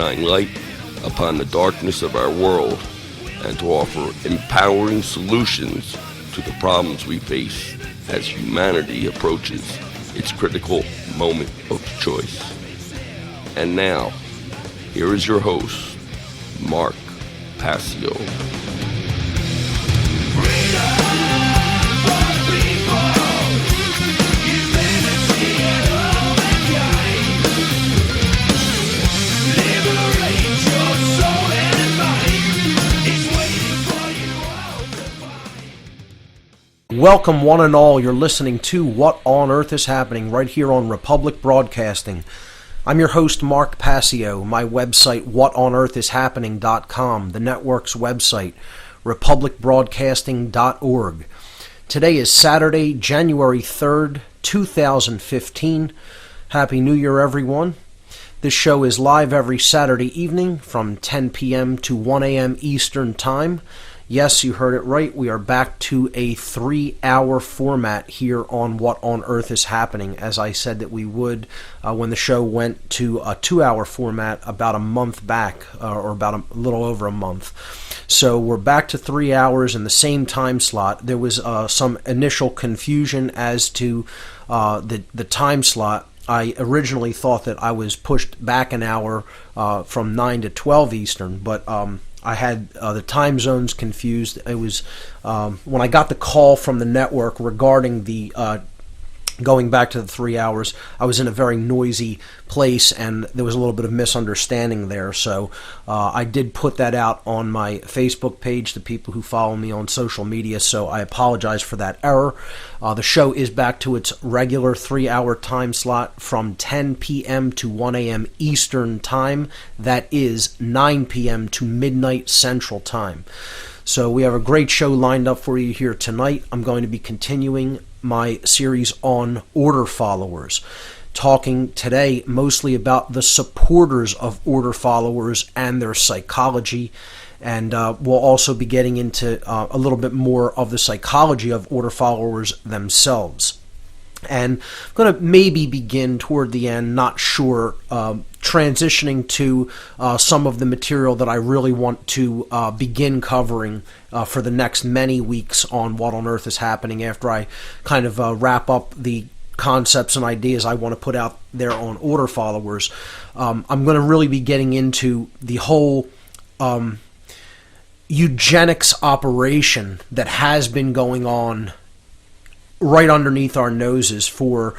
shine light upon the darkness of our world and to offer empowering solutions to the problems we face as humanity approaches its critical moment of choice. And now, here is your host, Mark Passio. Welcome one and all, you're listening to What on Earth is Happening right here on Republic Broadcasting. I'm your host Mark Passio, my website whatonearthishappening.com, the network's website republicbroadcasting.org. Today is Saturday, January 3rd, 2015. Happy New Year everyone. This show is live every Saturday evening from 10 p.m. to 1 a.m. Eastern Time. Yes, you heard it right. We are back to a 3-hour format here on What on Earth is Happening, as I said that we would when the show went to a 2-hour format about a month back, or about a little over a month. So we're back to 3 hours in the same time slot. There was some initial confusion as to the time slot. I originally thought that I was pushed back an hour from 9 to 12 Eastern, but I had the time zones confused. It was when I got the call from the network regarding the going back to the 3 hours, I was in a very noisy place and there was a little bit of misunderstanding there. So I did put that out on my Facebook page to people who follow me on social media, so I apologize for that error. The show is back to its regular 3-hour time slot from 10 p.m. to 1 a.m. Eastern Time. That is 9 p.m. to midnight Central Time. So we have a great show lined up for you here tonight. I'm going to be continuing my series on order followers, talking today mostly about the supporters of order followers and their psychology, and we'll also be getting into a little bit more of the psychology of order followers themselves. And I'm going to maybe begin toward the end, not sure, transitioning to some of the material that I really want to begin covering for the next many weeks on What on Earth is Happening after I kind of wrap up the concepts and ideas I want to put out there on order followers. I'm going to really be getting into the whole eugenics operation that has been going on right underneath our noses for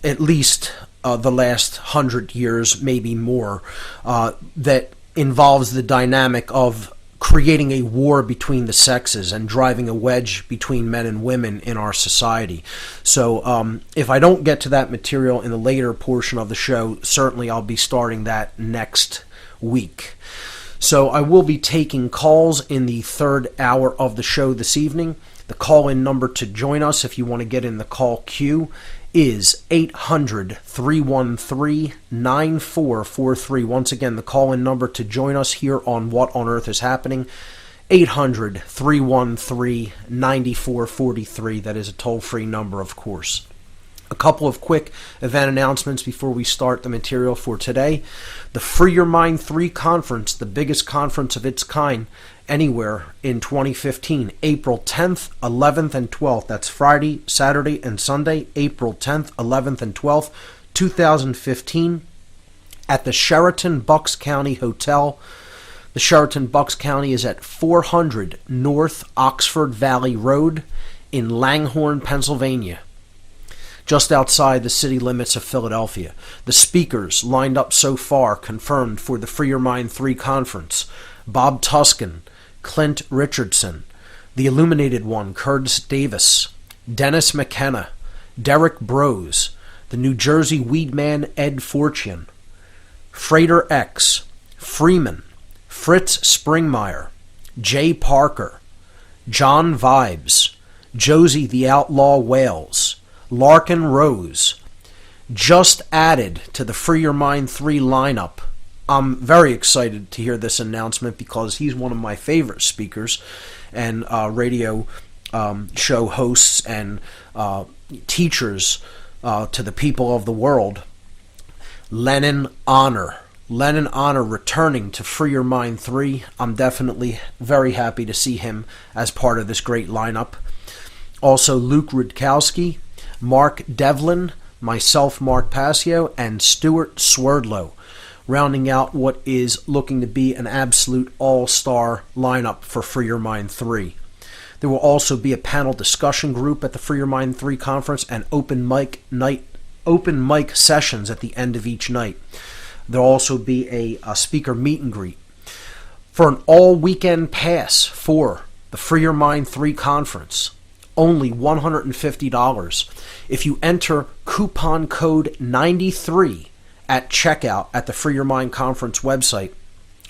at least the last 100 years, maybe more, that involves the dynamic of creating a war between the sexes and driving a wedge between men and women in our society. So if I don't get to that material in the later portion of the show, certainly I'll be starting that next week. So I will be taking calls in the third hour of the show this evening. The call-in number to join us, if you want to get in the call queue, is 800-313-9443. Once again, the call-in number to join us here on What on Earth is Happening, 800-313-9443. That is a toll-free number, of course. A couple of quick event announcements before we start the material for today. The Free Your Mind 3 conference, the biggest conference of its kind anywhere in 2015, April 10th, 11th, and 12th. That's Friday, Saturday, and Sunday, April 10th, 11th, and 12th, 2015, at the Sheraton Bucks County Hotel. The Sheraton Bucks County is at 400 North Oxford Valley Road in Langhorne, Pennsylvania, just outside the city limits of Philadelphia. The speakers lined up so far confirmed for the Free Your Mind 3 conference: Bob Tuskin, Clint Richardson, the Illuminated One, Curtis Davis, Dennis McKenna, Derek Brose, the New Jersey Weedman Ed Fortune, Freighter X, Freeman, Fritz Springmeyer, Jay Parker, John Vibes, Josie the Outlaw Wales, Larkin Rose. Just added to the Free Your Mind 3 lineup. I'm very excited to hear this announcement because he's one of my favorite speakers and radio show hosts and teachers to the people of the world. Lennon Honor Lennon Honor returning to Free Your Mind 3. I'm definitely very happy to see him as part of this great lineup. Also, Luke Rudkowski, Mark Devlin, myself, Mark Passio, and Stuart Swerdlow, rounding out what is looking to be an absolute all-star lineup for Free Your Mind 3. There will also be a panel discussion group at the Free Your Mind 3 conference and open mic sessions at the end of each night. There'll also be a speaker meet and greet. For an all-weekend pass for the Free Your Mind 3 conference, only $150. If you enter coupon code 93 at checkout at the Free Your Mind conference website,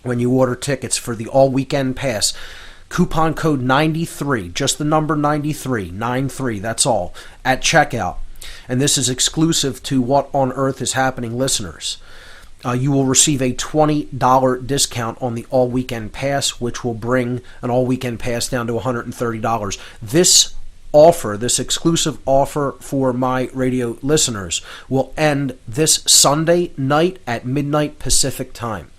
when you order tickets for the all-weekend pass, coupon code 93, just the number 93, that's all, at checkout. And this is exclusive to What on Earth is Happening listeners. You will receive a $20 discount on the all-weekend pass, which will bring an all-weekend pass down to $130. This exclusive offer for my radio listeners will end this Sunday night at midnight Pacific time.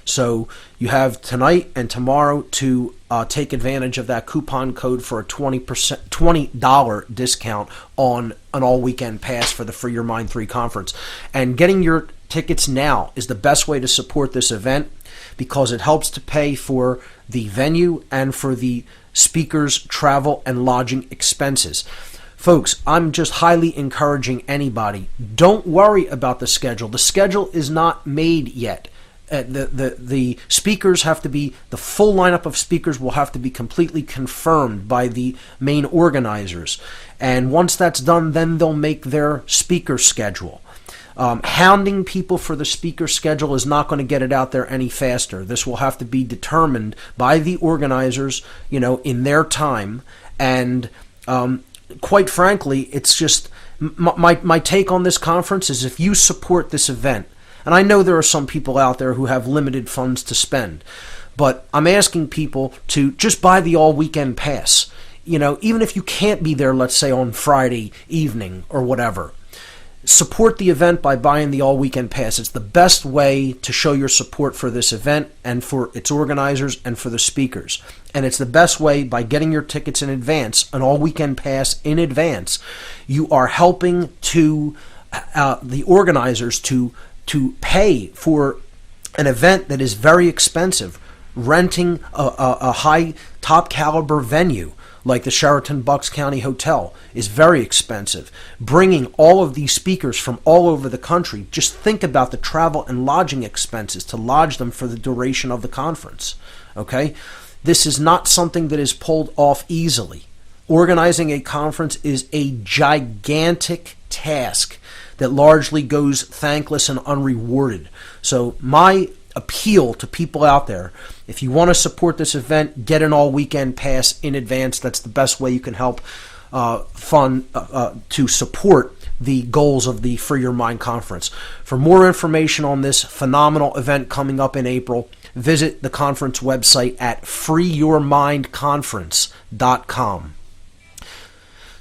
So you have tonight and tomorrow to take advantage of that coupon code for a $20 discount on an all-weekend pass for the Free Your Mind 3 conference. And getting your tickets now is the best way to support this event because it helps to pay for the venue and for the speakers' travel and lodging expenses. Folks, I'm just highly encouraging anybody, don't worry about the schedule. The schedule is not made yet. The speakers have to be, the full lineup of speakers will have to be completely confirmed by the main organizers. And once that's done, then they'll make their speaker schedule. Hounding people for the speaker schedule is not going to get it out there any faster. This will have to be determined by the organizers, in their time. And quite frankly, it's just my take on this conference is if you support this event, and I know there are some people out there who have limited funds to spend, but I'm asking people to just buy the all-weekend pass. Even if you can't be there, let's say on Friday evening or whatever, support the event by buying the all-weekend pass. It's the best way to show your support for this event and for its organizers and for the speakers. And it's the best way by getting your tickets in advance, an all-weekend pass in advance. You are helping to the organizers to pay for an event that is very expensive. Renting a high top caliber venue like the Sheraton Bucks County Hotel is very expensive. Bringing all of these speakers from all over the country, just think about the travel and lodging expenses to lodge them for the duration of the conference. Okay? This is not something that is pulled off easily. Organizing a conference is a gigantic task that largely goes thankless and unrewarded. So my appeal to people out there, if you want to support this event, get an all-weekend pass in advance. That's the best way you can help to support the goals of the Free Your Mind Conference. For more information on this phenomenal event coming up in April, visit the conference website at freeyourmindconference.com.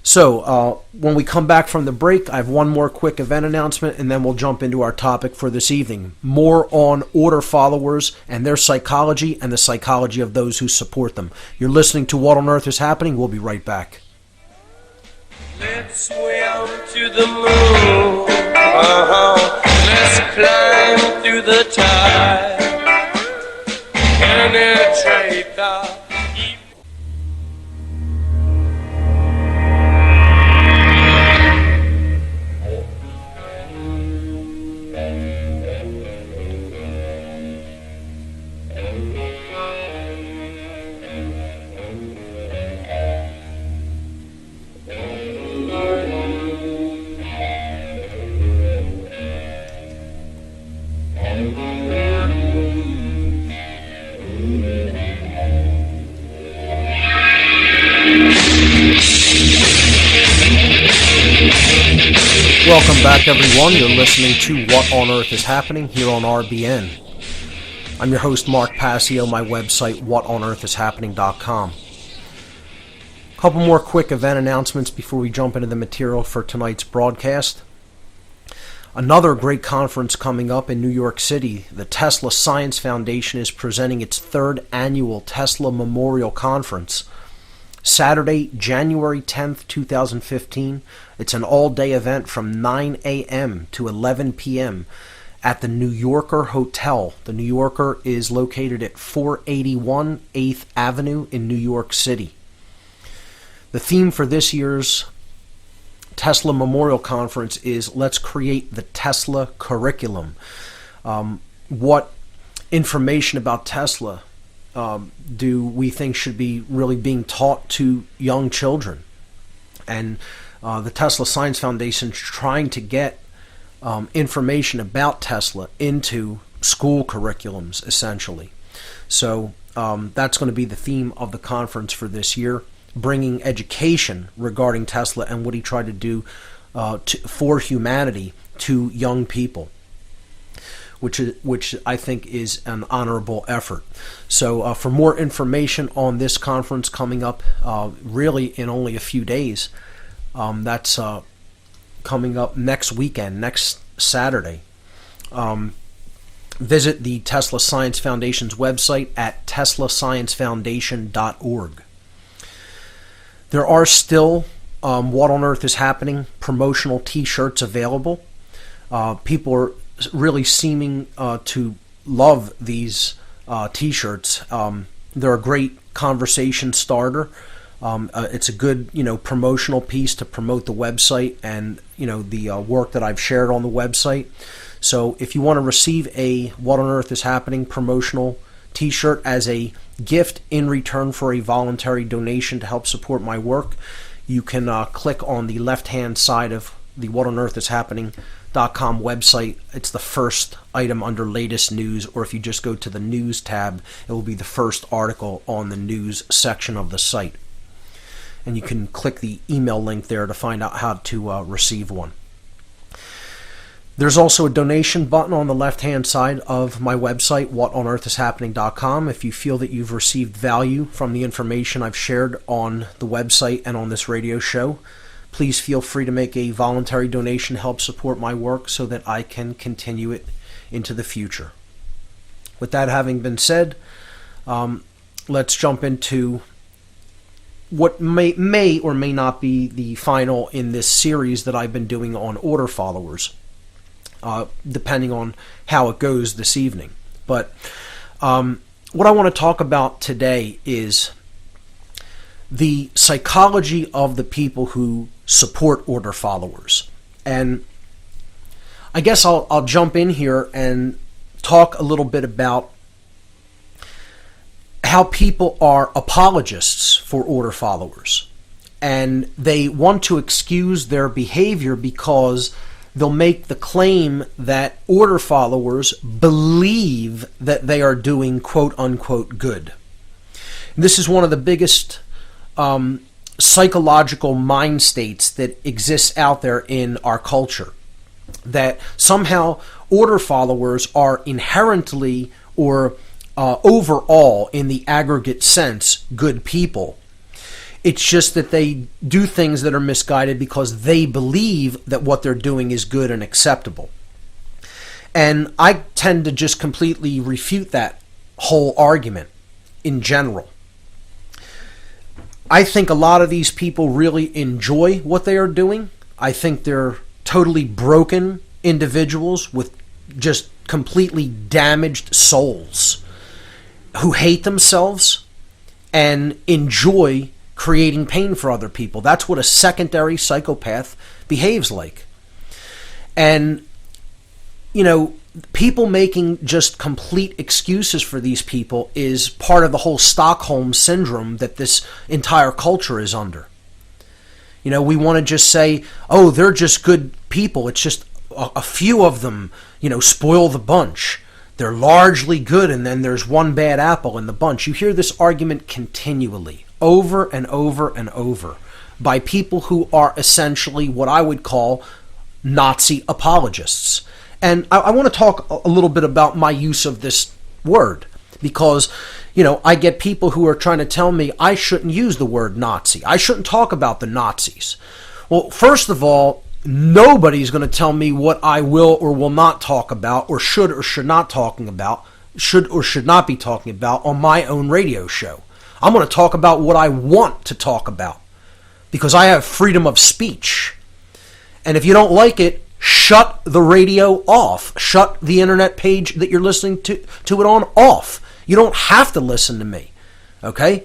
So, when we come back from the break, I have one more quick event announcement, and then we'll jump into our topic for this evening. More on order followers and their psychology and the psychology of those who support them. You're listening to What on Earth is Happening. We'll be right back. Let's swim to the moon. Let's climb through the tide. Penetrate the Welcome back, everyone. You're listening to What on Earth is Happening here on RBN. I'm your host, Mark Passio, my website, whatonearthishappening.com. A couple more quick event announcements before we jump into the material for tonight's broadcast. Another great conference coming up in New York City. The Tesla Science Foundation is presenting its third annual Tesla Memorial Conference. Saturday, January 10th, 2015. It's an all-day event from 9 a.m. to 11 p.m. at the New Yorker Hotel. The New Yorker is located at 481 8th Avenue in New York City. The theme for this year's Tesla Memorial Conference is Let's Create the Tesla Curriculum. What information about Tesla do we think should be really being taught to young children? And the Tesla Science Foundation is trying to get information about Tesla into school curriculums, essentially. So that's going to be the theme of the conference for this year, bringing education regarding Tesla and what he tried to do for humanity to young people, which I think is an honorable effort. So for more information on this conference coming up really in only a few days, that's coming up next weekend, next Saturday. Visit the Tesla Science Foundation's website at teslasciencefoundation.org. There are still What on Earth is Happening promotional t-shirts available. People are really seeming to love these t-shirts. They're a great conversation starter. It's a good, promotional piece to promote the website and, the work that I've shared on the website. So if you want to receive a What on Earth is Happening promotional t-shirt as a gift in return for a voluntary donation to help support my work, you can click on the left-hand side of the whatonearthishappening.com website. It's the first item under latest news, or if you just go to the news tab, it will be the first article on the news section of the site. And you can click the email link there to find out how to receive one. There's also a donation button on the left-hand side of my website, whatonearthishappening.com. If you feel that you've received value from the information I've shared on the website and on this radio show, please feel free to make a voluntary donation to help support my work so that I can continue it into the future. With that having been said, let's jump into what may or may not be the final in this series that I've been doing on order followers, depending on how it goes this evening. But what I want to talk about today is the psychology of the people who support order followers. And I guess I'll jump in here and talk a little bit about how people are apologists for order followers. And they want to excuse their behavior because they'll make the claim that order followers believe that they are doing quote-unquote good. And this is one of the biggest psychological mind states that exists out there in our culture, that somehow order followers are inherently or overall, in the aggregate sense, good people. It's just that they do things that are misguided because they believe that what they're doing is good and acceptable. And I tend to just completely refute that whole argument in general. I think a lot of these people really enjoy what they are doing. I think they're totally broken individuals with just completely damaged souls who hate themselves and enjoy creating pain for other people. That's what a secondary psychopath behaves like. And, people making just complete excuses for these people is part of the whole Stockholm syndrome that this entire culture is under. We want to just say, oh, they're just good people. It's just a few of them, spoil the bunch. They're largely good, and then there's one bad apple in the bunch. You hear this argument continually, over and over and over, by people who are essentially what I would call Nazi apologists. And I want to talk a little bit about my use of this word, because, I get people who are trying to tell me I shouldn't use the word Nazi. I shouldn't talk about the Nazis. Well, first of all, nobody's going to tell me what I will or will not talk about, or should not be talking about on my own radio show. I'm going to talk about what I want to talk about, because I have freedom of speech. And if you don't like it, shut the radio off. Shut the internet page that you're listening to it on off. You don't have to listen to me, okay?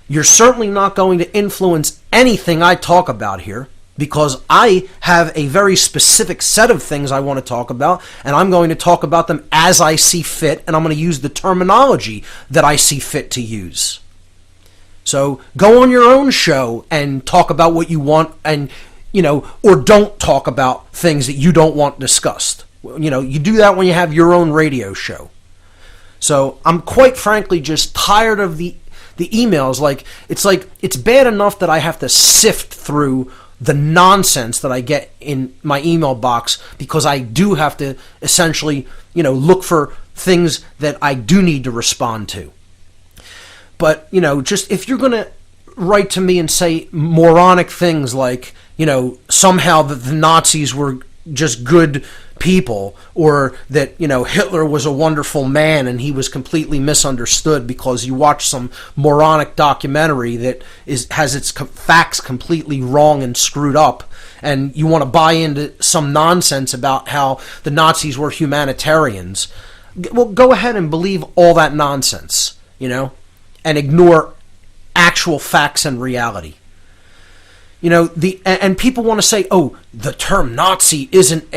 You're certainly not going to influence anything I talk about here, because I have a very specific set of things I want to talk about, and I'm going to talk about them as I see fit, and I'm going to use the terminology that I see fit to use. So go on your own show and talk about what you want, and or don't talk about things that you don't want discussed. You do that when you have your own radio show. So I'm quite frankly just tired of the emails. It's bad enough that I have to sift through the nonsense that I get in my email box, because I do have to essentially, look for things that I do need to respond to. But, just if you're going to write to me and say moronic things like, somehow that the Nazis were just good people, or that, Hitler was a wonderful man and he was completely misunderstood because you watch some moronic documentary that has its facts completely wrong and screwed up, and you want to buy into some nonsense about how the Nazis were humanitarians, well, go ahead and believe all that nonsense, and ignore actual facts and reality. And people want to say, oh, the term Nazi isn't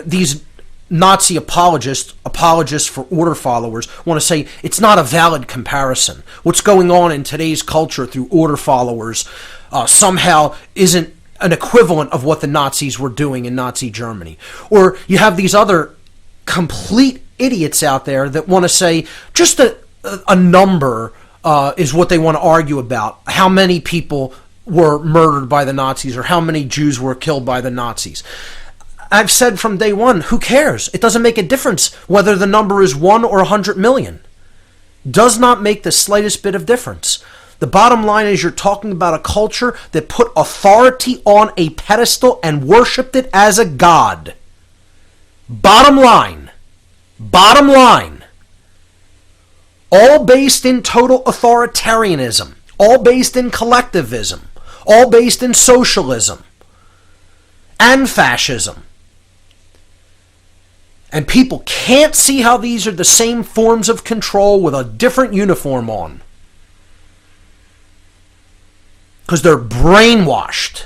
these Nazi apologists for order followers want to say it's not a valid comparison. What's going on in today's culture through order followers somehow isn't an equivalent of what the Nazis were doing in Nazi Germany. Or you have these other complete idiots out there that want to say just a number is what they want to argue about. How many people were murdered by the Nazis, or how many Jews were killed by the Nazis. I've said from day one, who cares? It doesn't make a difference whether the number is 1 or 100 million. Does not make the slightest bit of difference. The bottom line is you're talking about a culture that put authority on a pedestal and worshipped it as a god. Bottom line. Bottom line. All based in total authoritarianism. All based in collectivism. All based in socialism and fascism. And people can't see how these are the same forms of control with a different uniform on. Because they're brainwashed.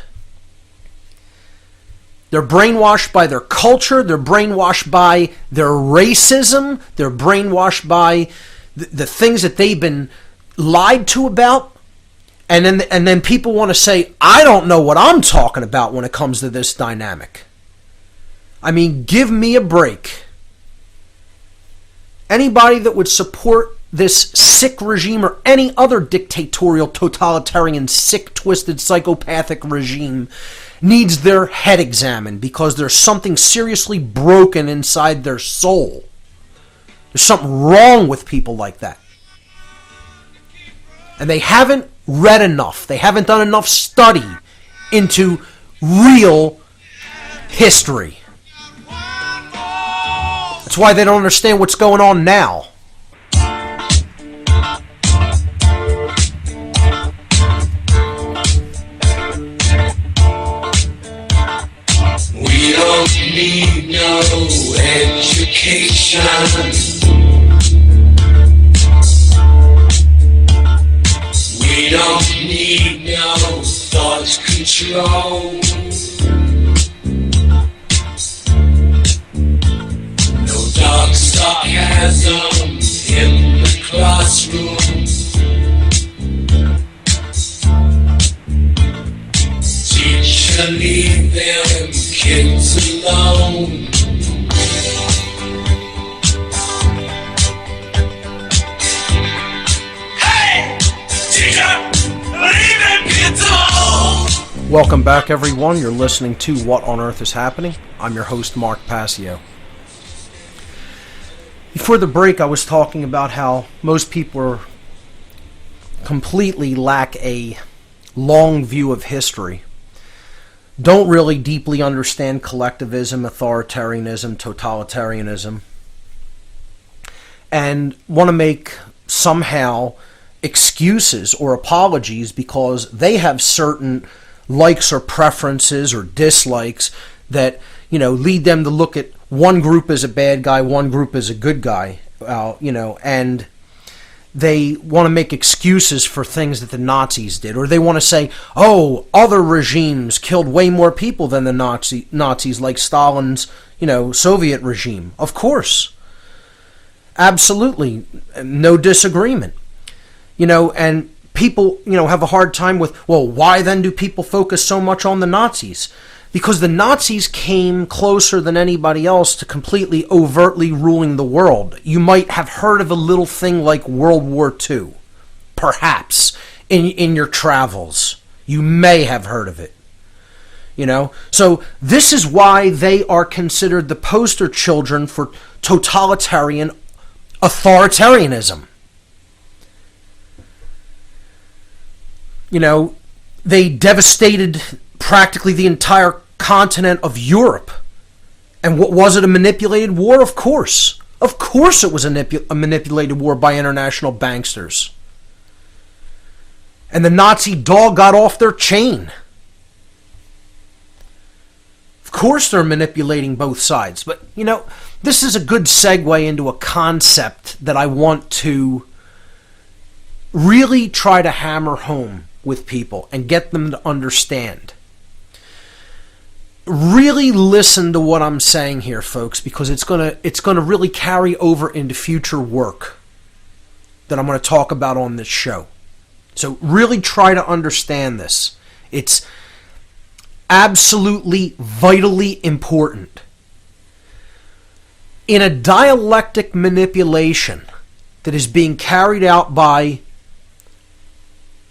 They're brainwashed by their culture. They're brainwashed by their racism. They're brainwashed by the things that they've been lied to about. And then people want to say, I don't know what I'm talking about when it comes to this dynamic. I mean, give me a break. Anybody that would support this sick regime or any other dictatorial, totalitarian, sick, twisted, psychopathic regime needs their head examined, because there's something seriously broken inside their soul. There's something wrong with people like that. And they haven't read enough. They haven't done enough study into real history. That's why they don't understand what's going on now. We don't need no education. We don't need no thought control. No dark sarcasm in the classroom. Teacher, leave them kids alone. Welcome back, everyone. You're listening to What on Earth is Happening. I'm your host, Mark Passio. Before the break, I was talking about how most people completely lack a long view of history. don't really deeply understand collectivism, authoritarianism, totalitarianism, and want to make somehow excuses or apologies because they have certain likes or preferences or dislikes that, lead them to look at one group as a bad guy, one group as a good guy, and they want to make excuses for things that the Nazis did, or they want to say, oh, other regimes killed way more people than the Nazis, like Stalin's, Soviet regime. Of course. Absolutely. No disagreement. And people, have a hard time with, well, why then do people focus so much on the Nazis? Because the Nazis came closer than anybody else to completely overtly ruling the world. You might have heard of a little thing like World War II, perhaps, in your travels. You may have heard of it. So this is why they are considered the poster children for totalitarian authoritarianism. They devastated practically the entire continent of Europe. And what was it, a manipulated war? Of course. Of course it was a manipulated war by international banksters. And the Nazi dog got off their chain. Of course they're manipulating both sides. But, this is a good segue into a concept that I want to really try to hammer home with people and get them to understand. Really listen to what I'm saying here, folks, because it's gonna really carry over into future work that I'm going to talk about on this show. So really try to understand this. It's absolutely vitally important. In a dialectic manipulation that is being carried out by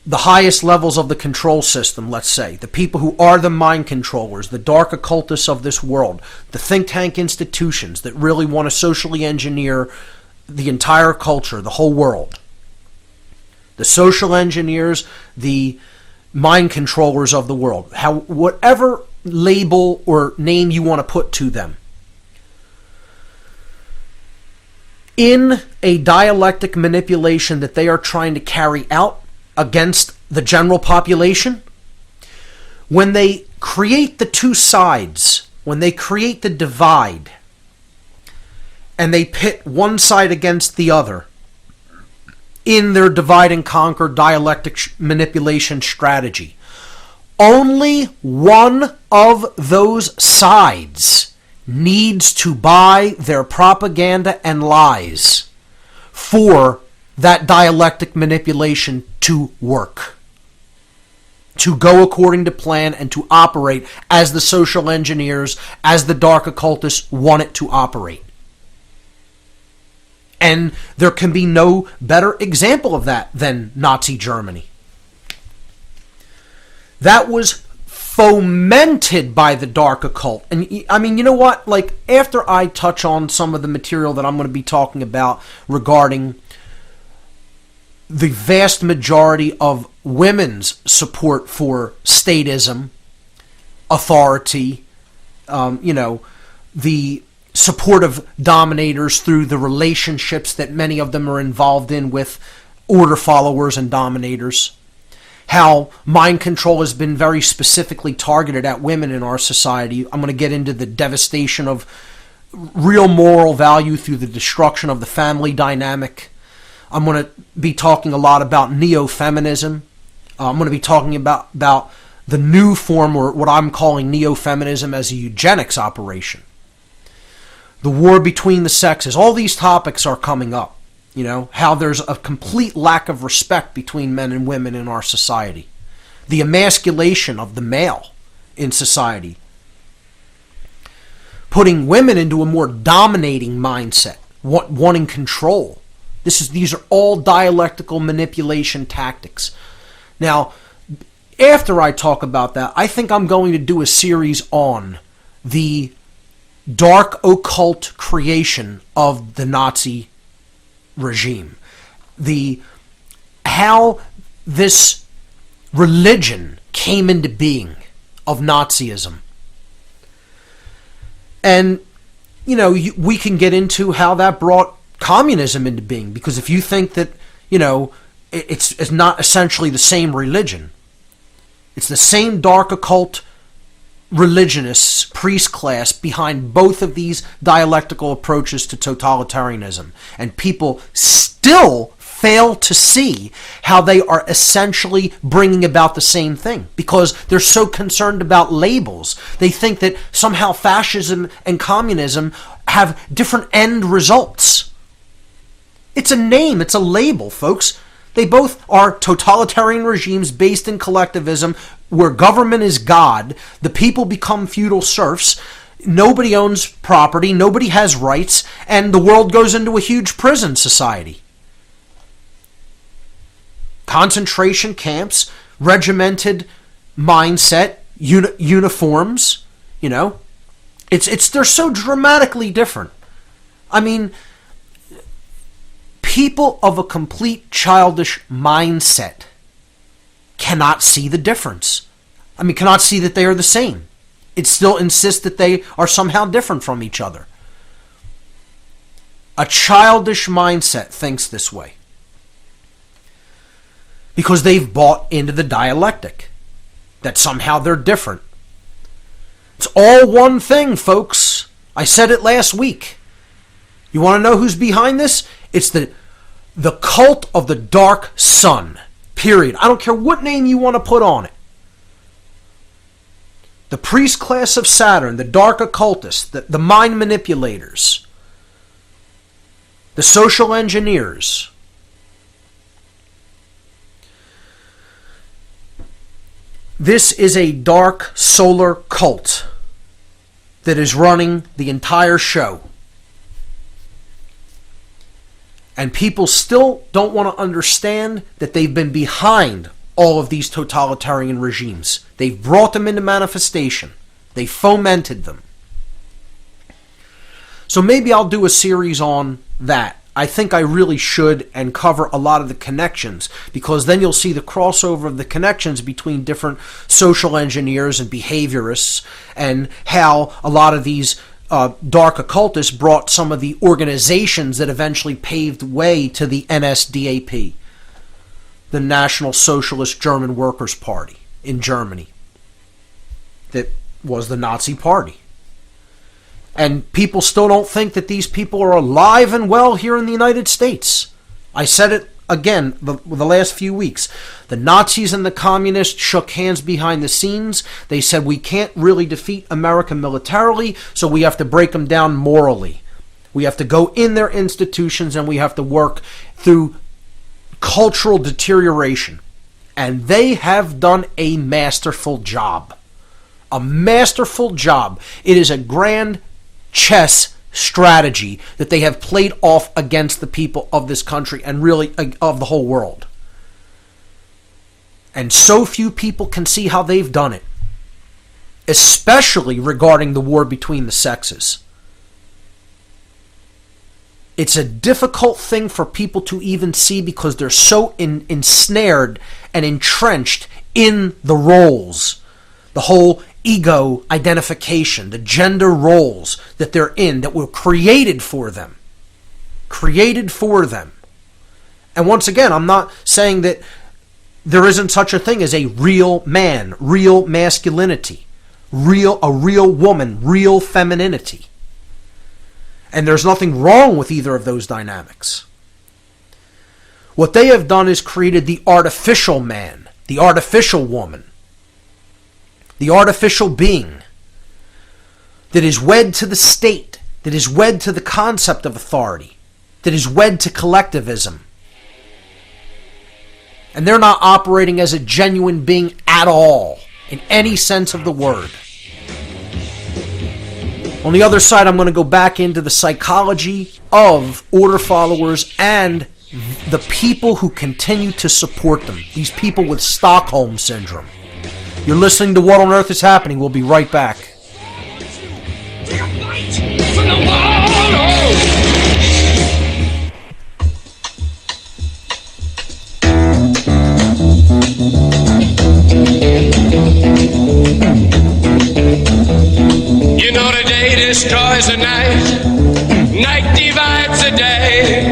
the highest levels of the control system, let's say, the people who are the mind controllers, the dark occultists of this world, the think tank institutions that really want to socially engineer the entire culture, the whole world, the social engineers, the mind controllers of the world, whatever label or name you want to put to them. In a dialectic manipulation that they are trying to carry out against the general population, when they create the two sides, when they create the divide, and they pit one side against the other in their divide and conquer dialectic manipulation strategy, only one of those sides needs to buy their propaganda and lies for that dialectic manipulation to work, to go according to plan, and to operate as the social engineers, as the dark occultists want it to operate. And there can be no better example of that than Nazi Germany. That was fomented by the dark occult. And I mean, you know what? Like, after I touch on some of the material that I'm going to be talking about regarding the vast majority of women's support for statism, authority, the support of dominators through the relationships that many of them are involved in with order followers and dominators, how mind control has been very specifically targeted at women in our society. I'm going to get into the devastation of real moral value through the destruction of the family dynamic. I'm going to be talking a lot about neo-feminism. I'm going to be talking about the new form, or what I'm calling neo-feminism, as a eugenics operation. The war between the sexes. All these topics are coming up. How there's a complete lack of respect between men and women in our society. The emasculation of the male in society. Putting women into a more dominating mindset, wanting control. These are all dialectical manipulation tactics. Now, after I talk about that, I think I'm going to do a series on the dark occult creation of the Nazi regime. How this religion came into being of Nazism. And, we can get into how that brought communism into being, because if you think that, it's not essentially the same religion, it's the same dark occult religionists, priest class behind both of these dialectical approaches to totalitarianism. And people still fail to see how they are essentially bringing about the same thing, because they're so concerned about labels. They think that somehow fascism and communism have different end results. It's a name, it's a label, folks. They both are totalitarian regimes based in collectivism, where government is God, the people become feudal serfs, nobody owns property, nobody has rights, and the world goes into a huge prison society. Concentration camps, regimented mindset, uniforms, they're so dramatically different. I mean, people of a complete childish mindset cannot see the difference. Cannot see that they are the same. It still insists that they are somehow different from each other. A childish mindset thinks this way, because they've bought into the dialectic, that somehow they're different. It's all one thing, folks. I said it last week. You want to know who's behind this? It's the cult of the dark sun, period. I don't care what name you want to put on it. The priest class of Saturn, the dark occultists, the mind manipulators, the social engineers. This is a dark solar cult that is running the entire show. And people still don't want to understand that they've been behind all of these totalitarian regimes. They've brought them into manifestation. They fomented them. So maybe I'll do a series on that. I think I really should, and cover a lot of the connections, because then you'll see the crossover of the connections between different social engineers and behaviorists, and how a lot of these dark occultists brought some of the organizations that eventually paved way to the NSDAP, the National Socialist German Workers' Party in Germany, that was the Nazi party. And people still don't think that these people are alive and well here in the United States. I said it again the last few weeks. The Nazis and the communists shook hands behind the scenes. They said, we can't really defeat America militarily, so we have to break them down morally. We have to go in their institutions, and we have to work through cultural deterioration. And they have done a masterful job. A masterful job. It is a grand chess strategy that they have played off against the people of this country, and really of the whole world. And so few people can see how they've done it, especially regarding the war between the sexes. It's a difficult thing for people to even see, because they're so ensnared and entrenched in the roles, the whole ego identification, the gender roles that they're in, that were created for them. Created for them. And once again, I'm not saying that there isn't such a thing as a real man, real masculinity, a real woman, real femininity. And there's nothing wrong with either of those dynamics. What they have done is created the artificial man, the artificial woman, the artificial being that is wed to the state, that is wed to the concept of authority, that is wed to collectivism. And they're not operating as a genuine being at all, in any sense of the word. On the other side, I'm going to go back into the psychology of order followers and the people who continue to support them. These people with Stockholm Syndrome. You're listening to What on Earth is Happening. We'll be right back. destroys the night. Night divides the day.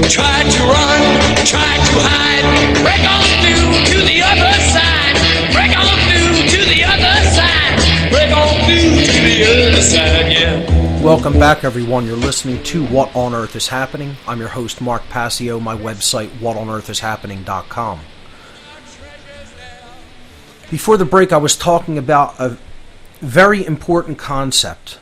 Try to run, try to hide. Break on through to the other side. Break on through to the other side. Break on through to the other side, yeah. Welcome back, everyone. You're listening to What on Earth is Happening. I'm your host, Mark Passio. My website, whatonearthishappening.com. Before the break, I was talking about a very important concept,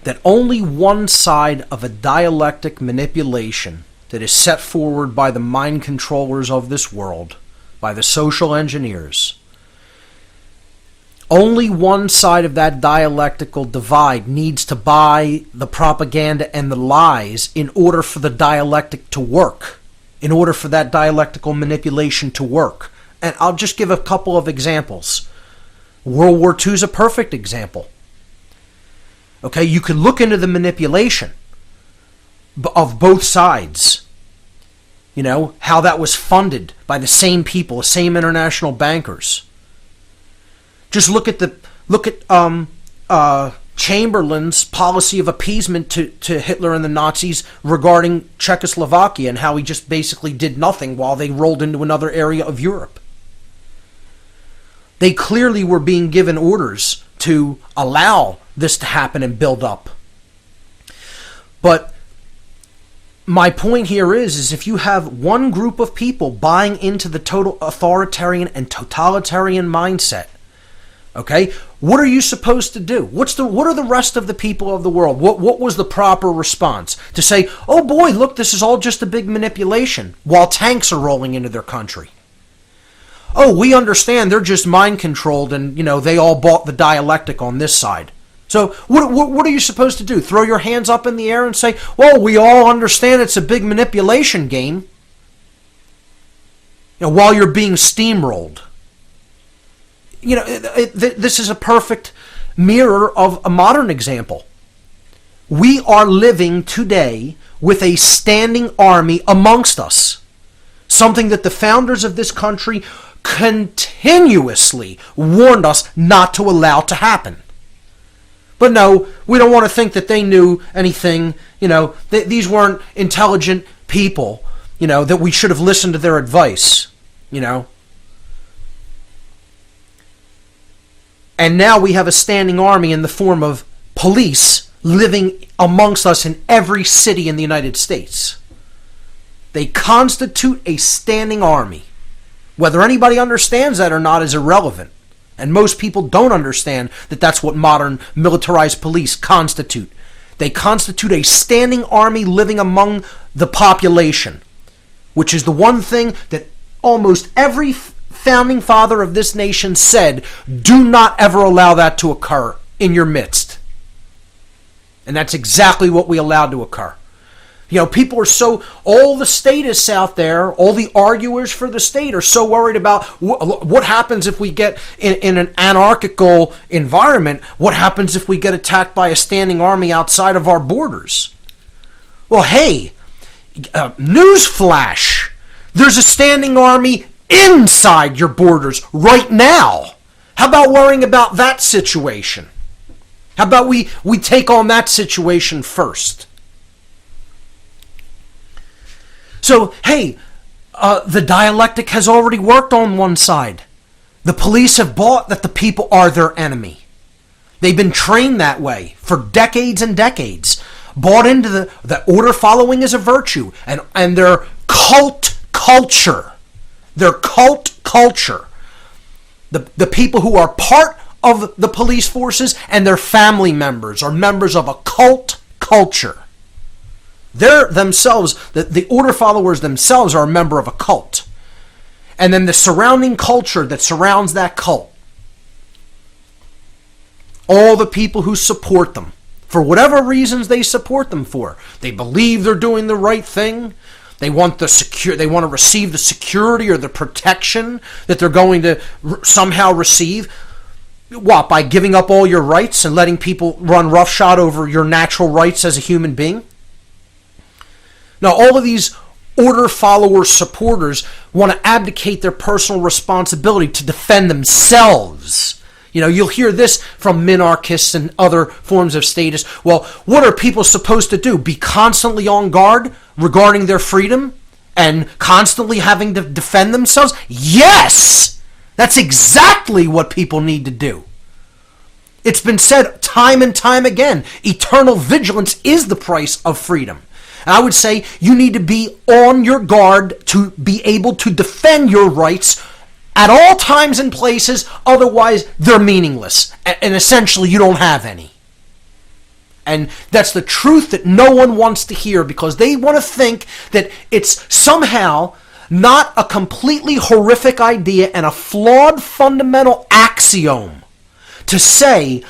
that only one side of a dialectic manipulation that is set forward by the mind controllers of this world, by the social engineers, only one side of that dialectical divide needs to buy the propaganda and the lies in order for the dialectic to work, in order for that dialectical manipulation to work. And I'll just give a couple of examples. World War II is a perfect example. Okay, you can look into the manipulation of both sides. You know, how that was funded by the same people, the same international bankers. Just look at Chamberlain's policy of appeasement to Hitler and the Nazis regarding Czechoslovakia, and how he just basically did nothing while they rolled into another area of Europe. They clearly were being given orders to allow this to happen and build up. But my point here is if you have one group of people buying into the total authoritarian and totalitarian mindset, okay, what are you supposed to do? What are the rest of the people of the world? What was the proper response? To say, oh boy, look, this is all just a big manipulation, while tanks are rolling into their country. Oh, we understand they're just mind controlled, and they all bought the dialectic on this side. So what are you supposed to do? Throw your hands up in the air and say, well, we all understand it's a big manipulation game, while you're being steamrolled. This is a perfect mirror of a modern example. We are living today with a standing army amongst us, something that the founders of this country continuously warned us not to allow to happen. But no, we don't want to think that they knew anything. These weren't intelligent people, that we should have listened to their advice, And now we have a standing army in the form of police living amongst us in every city in the United States. They constitute a standing army. Whether anybody understands that or not is irrelevant. And most people don't understand that that's what modern militarized police constitute. They constitute a standing army living among the population, which is the one thing that almost every founding father of this nation said, do not ever allow that to occur in your midst. And that's exactly what we allowed to occur. People are all the statists out there, all the arguers for the state are so worried about what happens if we get in an anarchical environment. What happens if we get attacked by a standing army outside of our borders? Well, hey, newsflash, there's a standing army inside your borders right now. How about worrying about that situation? How about we take on that situation first? So, hey, the dialectic has already worked on one side. The police have bought that the people are their enemy. They've been trained that way for decades and decades. Bought into the order following is a virtue. And their cult culture. Their cult culture. The people who are part of the police forces and their family members are members of a cult culture. They're themselves, the order followers themselves are a member of a cult. And then the surrounding culture that surrounds that cult. All the people who support them, for whatever reasons they support them for. They believe they're doing the right thing. They want they want to receive the security or the protection that they're going to somehow receive. What, by giving up all your rights and letting people run roughshod over your natural rights as a human being? Now, all of these order follower supporters want to abdicate their personal responsibility to defend themselves. You'll hear this from minarchists and other forms of statists. Well, what are people supposed to do? Be constantly on guard regarding their freedom and constantly having to defend themselves? Yes! That's exactly what people need to do. It's been said time and time again, eternal vigilance is the price of freedom. And I would say you need to be on your guard to be able to defend your rights at all times and places, otherwise they're meaningless. And essentially you don't have any. And that's the truth that no one wants to hear, because they want to think that it's somehow not a completely horrific idea and a flawed fundamental axiom to say,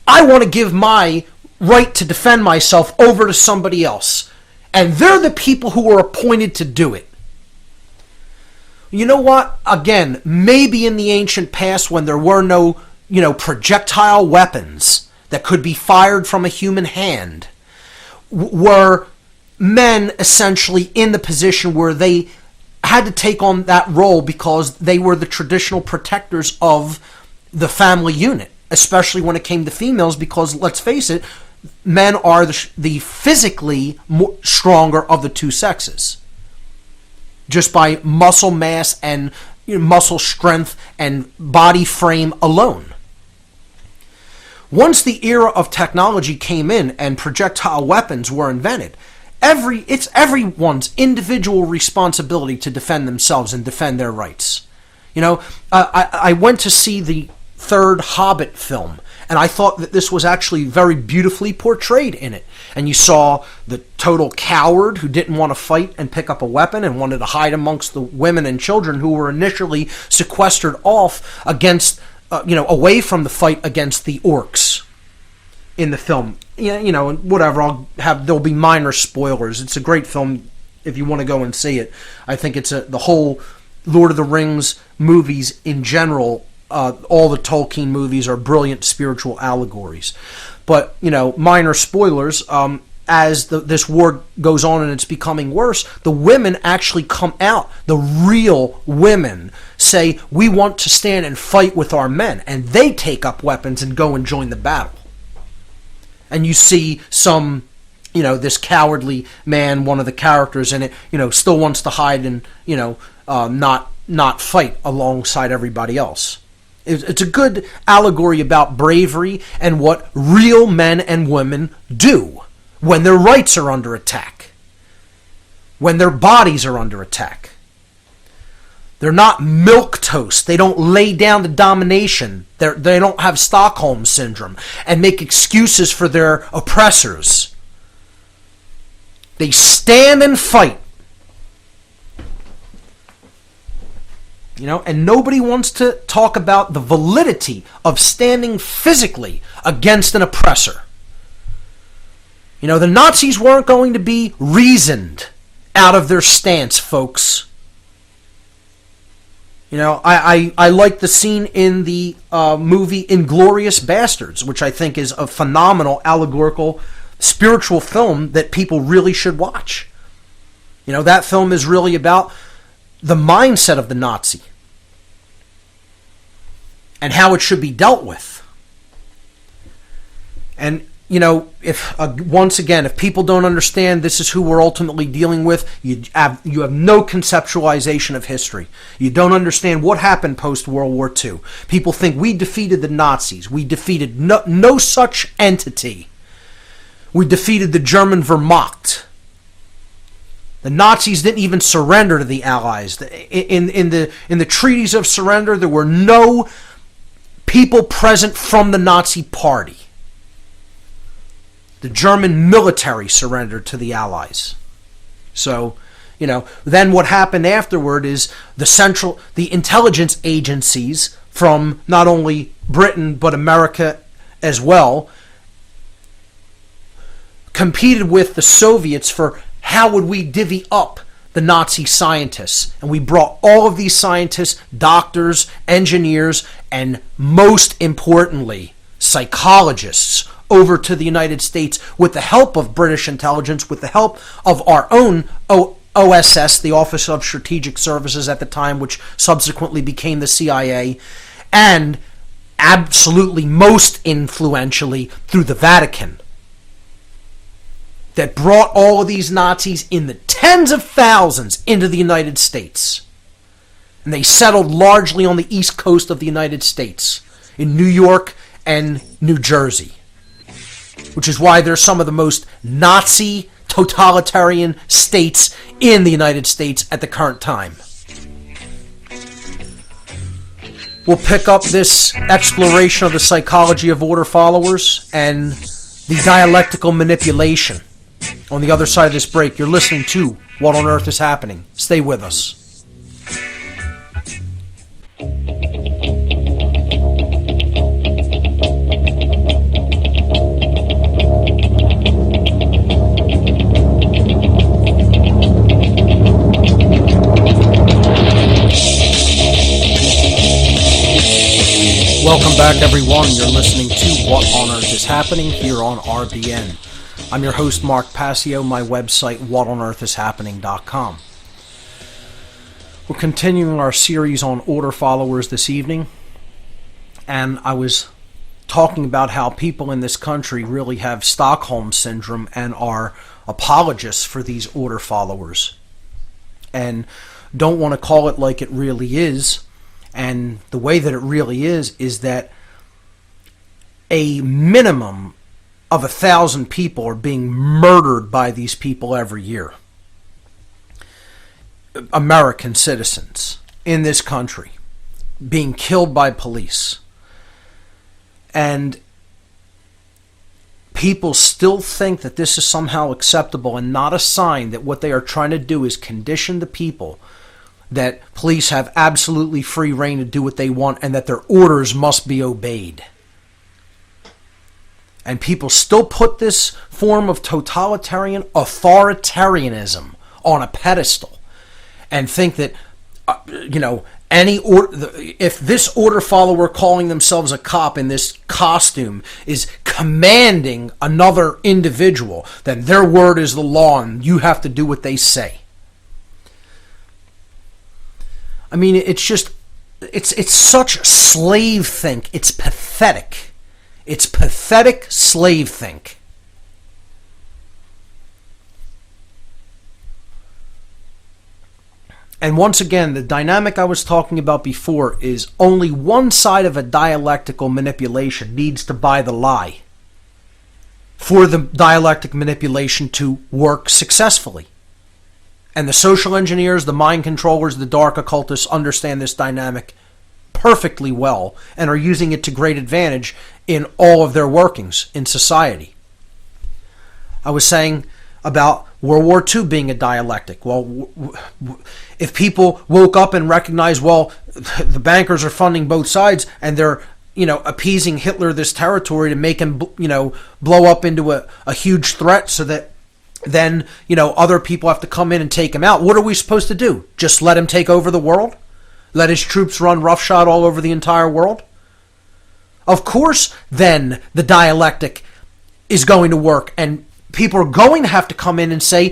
I want to give my right to defend myself over to somebody else. And they're the people who are appointed to do it. You know what? Again, maybe in the ancient past when there were no, projectile weapons that could be fired from a human hand, were men essentially in the position where they had to take on that role because they were the traditional protectors of the family unit, especially when it came to females, because let's face it, men are the physically stronger of the two sexes, just by muscle mass and muscle strength and body frame alone. Once the era of technology came in and projectile weapons were invented, it's everyone's individual responsibility to defend themselves and defend their rights. I went to see the third Hobbit film, and I thought that this was actually very beautifully portrayed in it. And you saw the total coward who didn't want to fight and pick up a weapon and wanted to hide amongst the women and children who were initially sequestered off against, away from the fight against the orcs in the film. Whatever, there'll be minor spoilers. It's a great film if you want to go and see it. I think it's the whole Lord of the Rings movies in general. All the Tolkien movies are brilliant spiritual allegories. But, minor spoilers, as this war goes on and it's becoming worse, the women actually come out. The real women say, we want to stand and fight with our men. And they take up weapons and go and join the battle. And you see some, this cowardly man, one of the characters in it, still wants to hide and, not fight alongside everybody else. It's a good allegory about bravery and what real men and women do when their rights are under attack, when their bodies are under attack. They're not milquetoast. They don't lay down to domination. They don't have Stockholm syndrome and make excuses for their oppressors. They stand and fight. And nobody wants to talk about the validity of standing physically against an oppressor. The Nazis weren't going to be reasoned out of their stance, folks. I like the scene in the movie Inglourious Bastards, which I think is a phenomenal allegorical spiritual film that people really should watch. That film is really about the mindset of the Nazi and how it should be dealt with. And, if people don't understand this is who we're ultimately dealing with, you have no conceptualization of history. You don't understand what happened post-World War II. People think we defeated the Nazis. We defeated no such entity. We defeated the German Wehrmacht. The Nazis didn't even surrender to the Allies. In the treaties of surrender, there were no people present from the Nazi Party. The German military surrendered to the Allies. So, then what happened afterward is the intelligence agencies from not only Britain but America as well competed with the Soviets for how would we divvy up the Nazi scientists. And we brought all of these scientists, doctors, engineers, and most importantly, psychologists over to the United States with the help of British intelligence, with the help of our own OSS, the Office of Strategic Services at the time, which subsequently became the CIA, and absolutely most influentially through the Vatican, that brought all of these Nazis in the tens of thousands into the United States. And they settled largely on the east coast of the United States, in New York and New Jersey, which is why they're some of the most Nazi totalitarian states in the United States at the current time. We'll pick up this exploration of the psychology of order followers and the dialectical manipulation on the other side of this break. You're listening to What on Earth is Happening. Stay with us. Welcome back, everyone. You're listening to What on Earth is Happening here on RBN. I'm your host, Mark Passio. My website, whatonearthishappening.com. We're continuing our series on order followers this evening, and I was talking about how people in this country really have Stockholm Syndrome and are apologists for these order followers and don't want to call it like it really is. And the way that it really is that a minimum of 1,000 people are being murdered by these people every year. American citizens in this country being killed by police. And people still think that this is somehow acceptable and not a sign that what they are trying to do is condition the people that police have absolutely free reign to do what they want and that their orders must be obeyed. And people still put this form of totalitarian authoritarianism on a pedestal and think that, if this order follower calling themselves a cop in this costume is commanding another individual, then their word is the law and you have to do what they say. I mean, it's such slave think. It's pathetic. It's pathetic slave think. And once again, the dynamic I was talking about before is only one side of a dialectical manipulation needs to buy the lie for the dialectic manipulation to work successfully. And the social engineers, the mind controllers, the dark occultists understand this dynamic perfectly well and are using it to great advantage in all of their workings in society. I was saying about World War II being a dialectic. Well, if people woke up and recognized, well, the bankers are funding both sides and they're, appeasing Hitler this territory to make him, blow up into a huge threat so that then, other people have to come in and take him out. What are we supposed to do? Just let him take over the world? Let his troops run roughshod all over the entire world? Of course, then the dialectic is going to work, and people are going to have to come in and say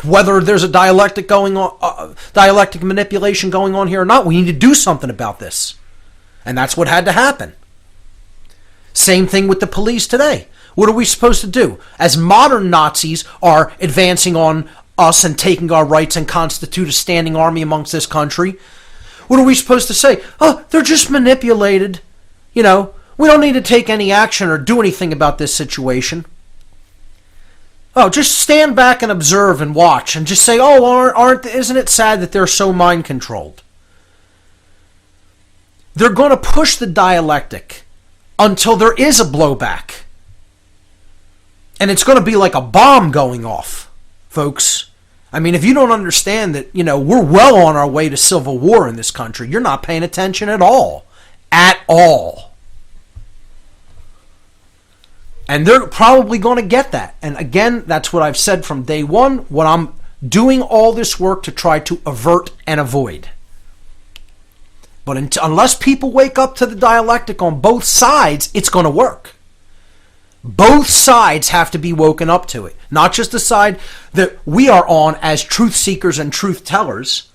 whether there's a dialectic going on, dialectic manipulation going on here or not. We need to do something about this, and that's what had to happen. Same thing with the police today. What are we supposed to do? As modern Nazis are advancing on us and taking our rights and constitute a standing army amongst this country, what are we supposed to say? Oh, they're just manipulated. We don't need to take any action or do anything about this situation. Oh, just stand back and observe and watch and just say, oh, isn't it sad that they're so mind controlled? They're going to push the dialectic until there is a blowback. And it's going to be like a bomb going off, folks. I mean, if you don't understand that, we're well on our way to civil war in this country, you're not paying attention at all. At all. And they're probably going to get that. And again, that's what I've said from day one, what I'm doing all this work to try to avert and avoid. But unless people wake up to the dialectic on both sides, it's going to work. Both sides have to be woken up to it. Not just the side that we are on as truth seekers and truth tellers.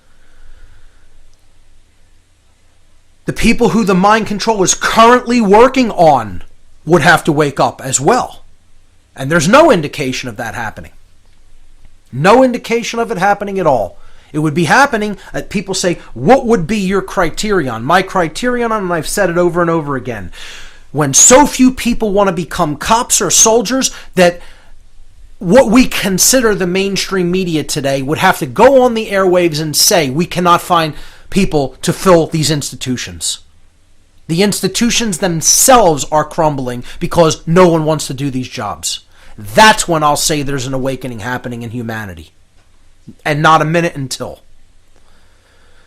The people who the mind control is currently working on would have to wake up as well. And there's no indication of that happening. No indication of it happening at all. It would be happening, people say, what would be your criterion? My criterion, and I've said it over and over again. When so few people want to become cops or soldiers that what we consider the mainstream media today would have to go on the airwaves and say we cannot find people to fill these institutions. The institutions themselves are crumbling because no one wants to do these jobs. That's when I'll say there's an awakening happening in humanity. And not a minute until.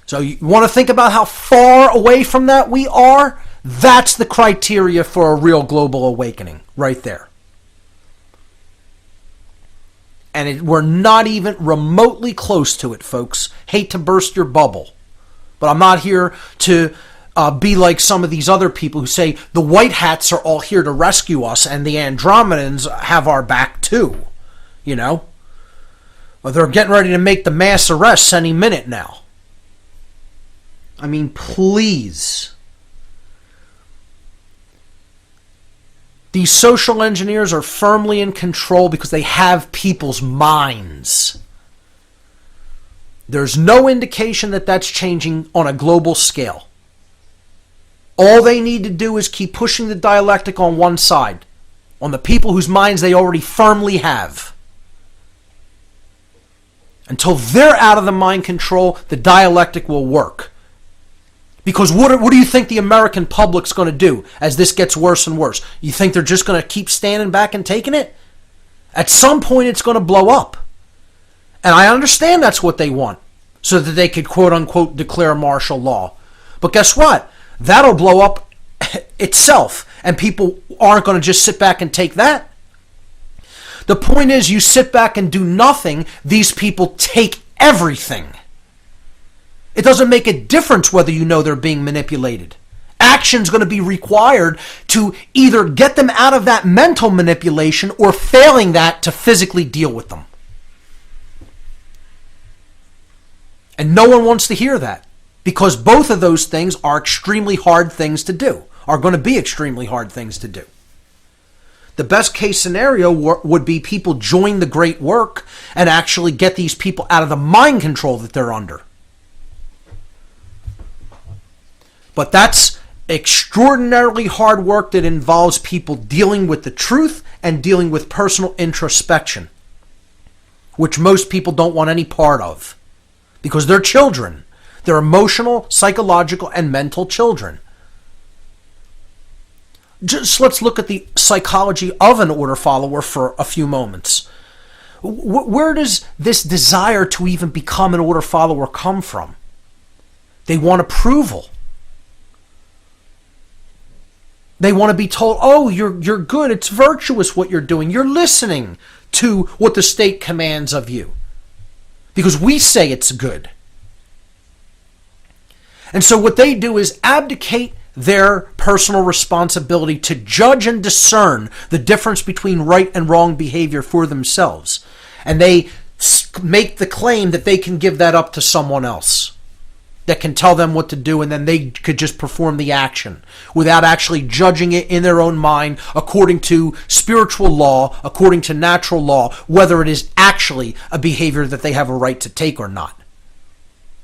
So you want to think about how far away from that we are? That's the criteria for a real global awakening right there. And we're not even remotely close to it, folks. Hate to burst your bubble. But I'm not here to be like some of these other people who say the white hats are all here to rescue us and the Andromedans have our back too. You know? Well, they're getting ready to make the mass arrests any minute now. I mean, please. These social engineers are firmly in control because they have people's minds. There's no indication that that's changing on a global scale. All they need to do is keep pushing the dialectic on one side, on the people whose minds they already firmly have. Until they're out of the mind control, the dialectic will work. Because what do you think the American public's going to do as this gets worse and worse? You think they're just going to keep standing back and taking it? At some point it's going to blow up. And I understand that's what they want, so that they could quote-unquote declare martial law. But guess what? That'll blow up itself, and people aren't going to just sit back and take that. The point is, you sit back and do nothing, these people take everything. It doesn't make a difference whether you know they're being manipulated. Action's going to be required to either get them out of that mental manipulation or failing that to physically deal with them. And no one wants to hear that because both of those things are extremely hard things to do, are going to be extremely hard things to do. The best case scenario would be people join the great work and actually get these people out of the mind control that they're under. But that's extraordinarily hard work that involves people dealing with the truth and dealing with personal introspection, which most people don't want any part of because they're children. They're emotional, psychological, and mental children. Just let's look at the psychology of an order follower for a few moments. Where does this desire to even become an order follower come from? They want approval. They want to be told, oh, you're good, it's virtuous what you're doing. You're listening to what the state commands of you. Because we say it's good. And so what they do is abdicate their personal responsibility to judge and discern the difference between right and wrong behavior for themselves. And they make the claim that they can give that up to someone else that can tell them what to do, and then they could just perform the action without actually judging it in their own mind according to spiritual law, according to natural law, whether it is actually a behavior that they have a right to take or not.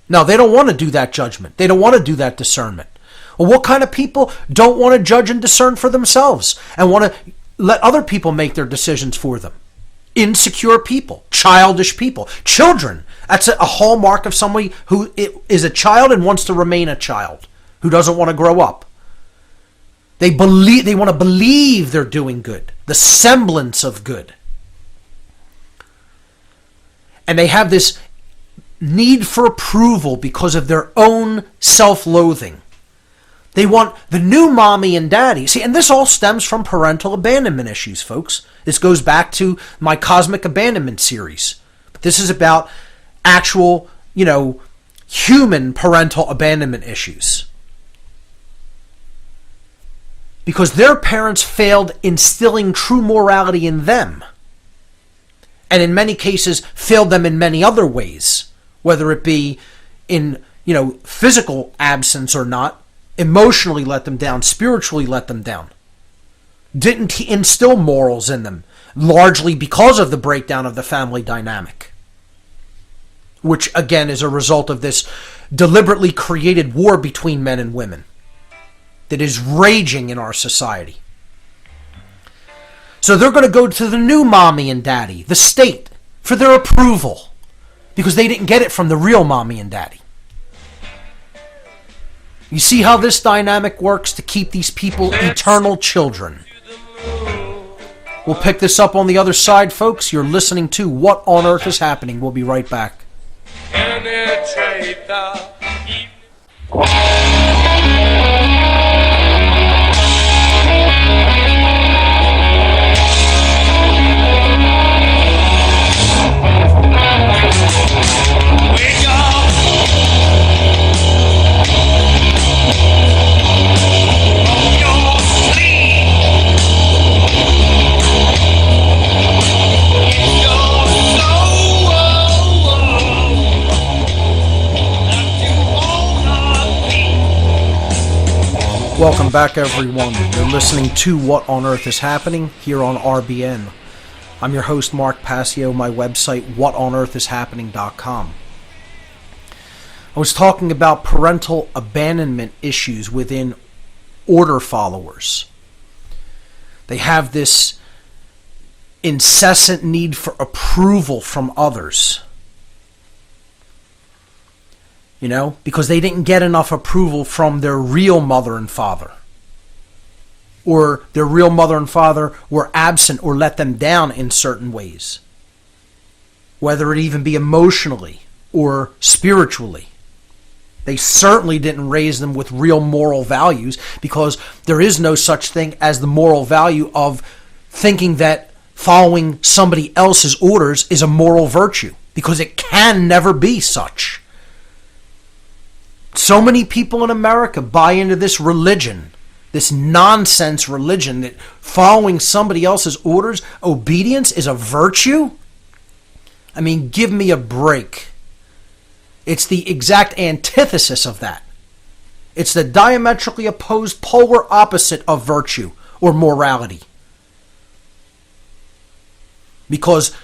No, they don't want to do that judgment. They don't want to do that discernment. Well, what kind of people don't want to judge and discern for themselves and want to let other people make their decisions for them? Insecure people, childish people, children. That's a hallmark of somebody who is a child and wants to remain a child, who doesn't want to grow up. They want to believe they're doing good, the semblance of good. And they have this need for approval because of their own self-loathing. They want the new mommy and daddy. See, and this all stems from parental abandonment issues, folks. This goes back to my Cosmic Abandonment series. But this is about actual, human parental abandonment issues. Because their parents failed instilling true morality in them. And in many cases, failed them in many other ways. Whether it be in, physical absence or not. emotionally let them down, spiritually let them down. Didn't instill morals in them, largely because of the breakdown of the family dynamic, which again is a result of this deliberately created war between men and women that is raging in our society. So they're going to go to the new mommy and daddy, the state, for their approval, because they didn't get it from the real mommy and daddy. You see how this dynamic works to keep these people eternal children. We'll pick this up on the other side, folks. You're listening to What on Earth is Happening. We'll be right back. Welcome back, everyone. You're listening to What on Earth is Happening here on RBN. I'm your host, Mark Passio. My website, whatonearthishappening.com. I was talking about parental abandonment issues within order followers. They have this incessant need for approval from others. You know, because they didn't get enough approval from their real mother and father. Or their real mother and father were absent or let them down in certain ways. Whether it even be emotionally or spiritually. They certainly didn't raise them with real moral values, because there is no such thing as the moral value of thinking that following somebody else's orders is a moral virtue, because it can never be such. So many people in America buy into this religion, this nonsense religion, that following somebody else's orders, obedience, is a virtue. I mean, give me a break. It's the exact antithesis of that. It's the diametrically opposed polar opposite of virtue or morality. Because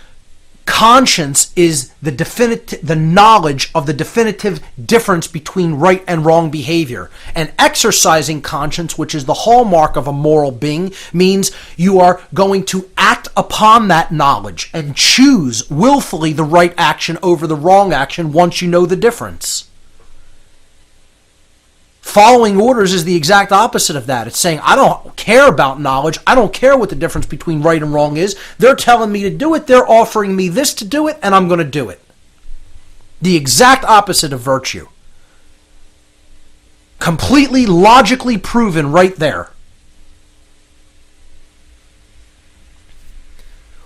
conscience is the knowledge of the definitive difference between right and wrong behavior. And exercising conscience, which is the hallmark of a moral being, means you are going to act upon that knowledge and choose willfully the right action over the wrong action once you know the difference. Following orders is the exact opposite of that. It's saying, I don't care about knowledge. I don't care what the difference between right and wrong is. They're telling me to do it. They're offering me this to do it, and I'm going to do it. The exact opposite of virtue. Completely logically proven right there.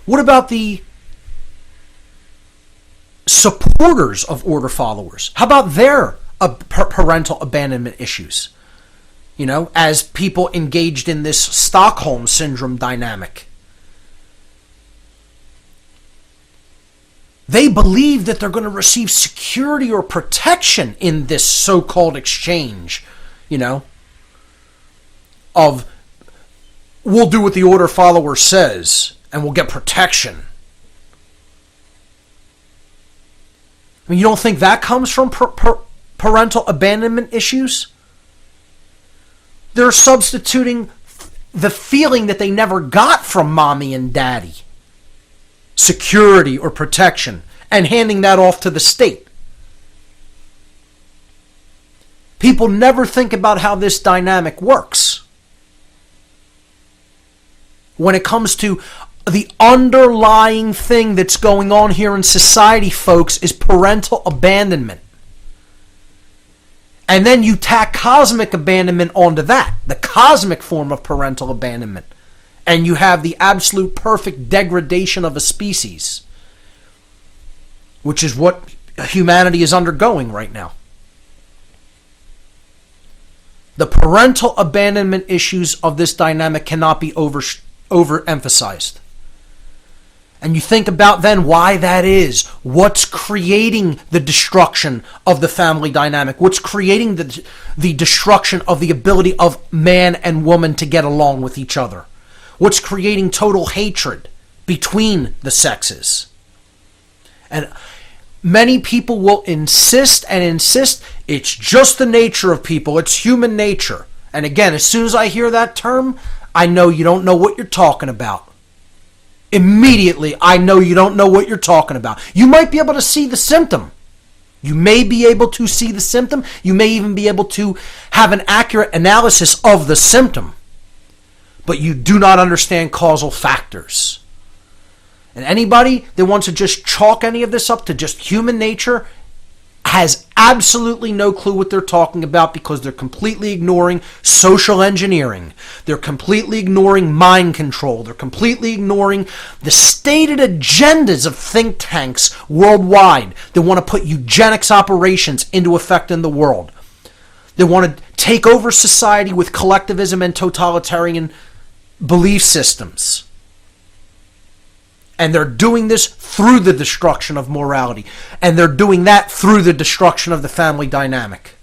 What about the supporters of order followers? How about their parental abandonment issues? You know, as people engaged in this Stockholm Syndrome dynamic. They believe that they're going to receive security or protection in this so-called exchange, you know, of we'll do what the order follower says and we'll get protection. I mean, you don't think that comes from parental abandonment issues? They're substituting the feeling that they never got from mommy and daddy, security or protection, and handing that off to the state. People never think about how this dynamic works. When it comes to the underlying thing that's going on here in society, folks, is parental abandonment. And then you tack cosmic abandonment onto that, the cosmic form of parental abandonment. And you have the absolute perfect degradation of a species, which is what humanity is undergoing right now. The parental abandonment issues of this dynamic cannot be overemphasized. And you think about then why that is. What's creating the destruction of the family dynamic? What's creating the destruction of the ability of man and woman to get along with each other? What's creating total hatred between the sexes? And many people will insist it's just the nature of people. It's human nature. And again, as soon as I hear that term, I know you don't know what you're talking about. Immediately, I know you don't know what you're talking about. You might be able to see the symptom. You may be able to see the symptom. You may even be able to have an accurate analysis of the symptom. But you do not understand causal factors. And anybody that wants to just chalk any of this up to just human nature has absolutely no clue what they're talking about, because they're completely ignoring social engineering. They're completely ignoring mind control. They're completely ignoring the stated agendas of think tanks worldwide that want to put eugenics operations into effect in the world. They want to take over society with collectivism and totalitarian belief systems. And they're doing this through the destruction of morality. And they're doing that through the destruction of the family dynamic.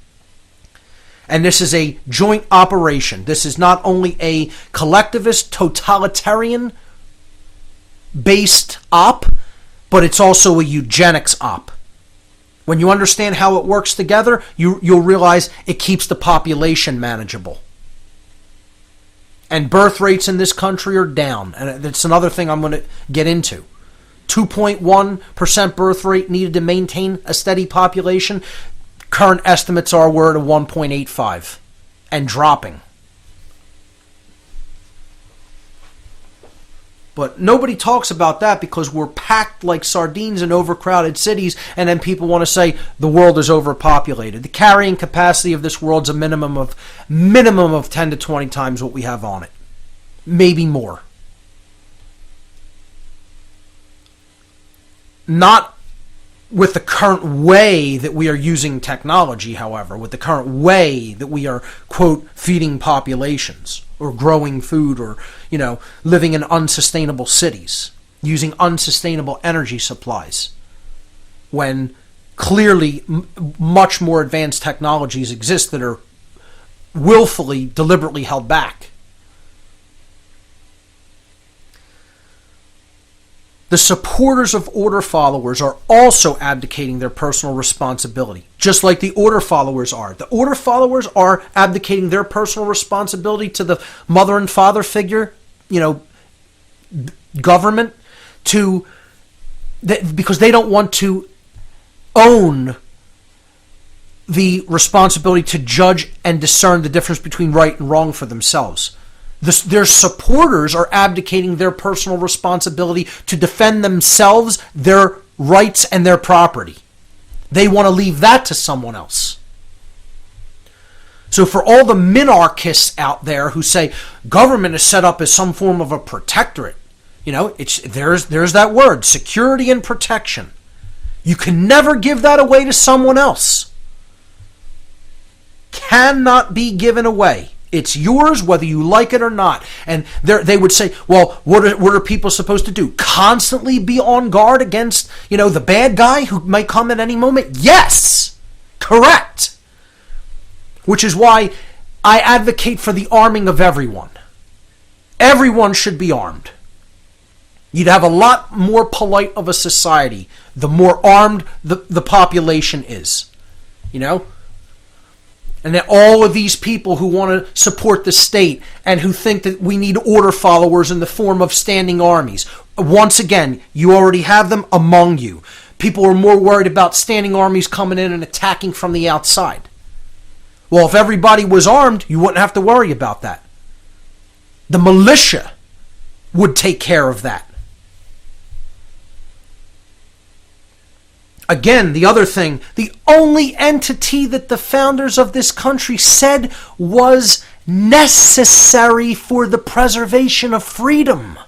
And this is a joint operation. This is not only a collectivist, totalitarian based op, but it's also a eugenics op. When you understand how it works together, you'll realize it keeps the population manageable. And birth rates in this country are down. And that's another thing I'm going to get into. 2.1% birth rate needed to maintain a steady population. Current estimates are we're at a 1.85 and dropping. But nobody talks about that because we're packed like sardines in overcrowded cities, and then people want to say the world is overpopulated. The carrying capacity of this world's a minimum of 10 to 20 times what we have on it. Maybe more. Not with the current way that we are using technology, however, with the current way that we are, quote, feeding populations or growing food or, living in unsustainable cities, using unsustainable energy supplies, when clearly much more advanced technologies exist that are willfully, deliberately held back. The supporters of order followers are also abdicating their personal responsibility, just like the order followers are. The order followers are abdicating their personal responsibility to the mother and father figure, government, because they don't want to own the responsibility to judge and discern the difference between right and wrong for themselves. Their supporters are abdicating their personal responsibility to defend themselves, their rights, and their property. They want to leave that to someone else. So for all the minarchists out there who say government is set up as some form of a protectorate, there's that word, security and protection. You can never give that away to someone else. Cannot be given away. It's yours whether you like it or not. And they would say, well, what are people supposed to do? Constantly be on guard against, the bad guy who might come at any moment? Yes! Correct! Which is why I advocate for the arming of everyone. Everyone should be armed. You'd have a lot more polite of a society the more armed the population is. And that all of these people who want to support the state and who think that we need order followers in the form of standing armies. Once again, you already have them among you. People are more worried about standing armies coming in and attacking from the outside. Well, if everybody was armed, you wouldn't have to worry about that. The militia would take care of that. Again, the other thing, the only entity that the founders of this country said was necessary for the preservation of freedom,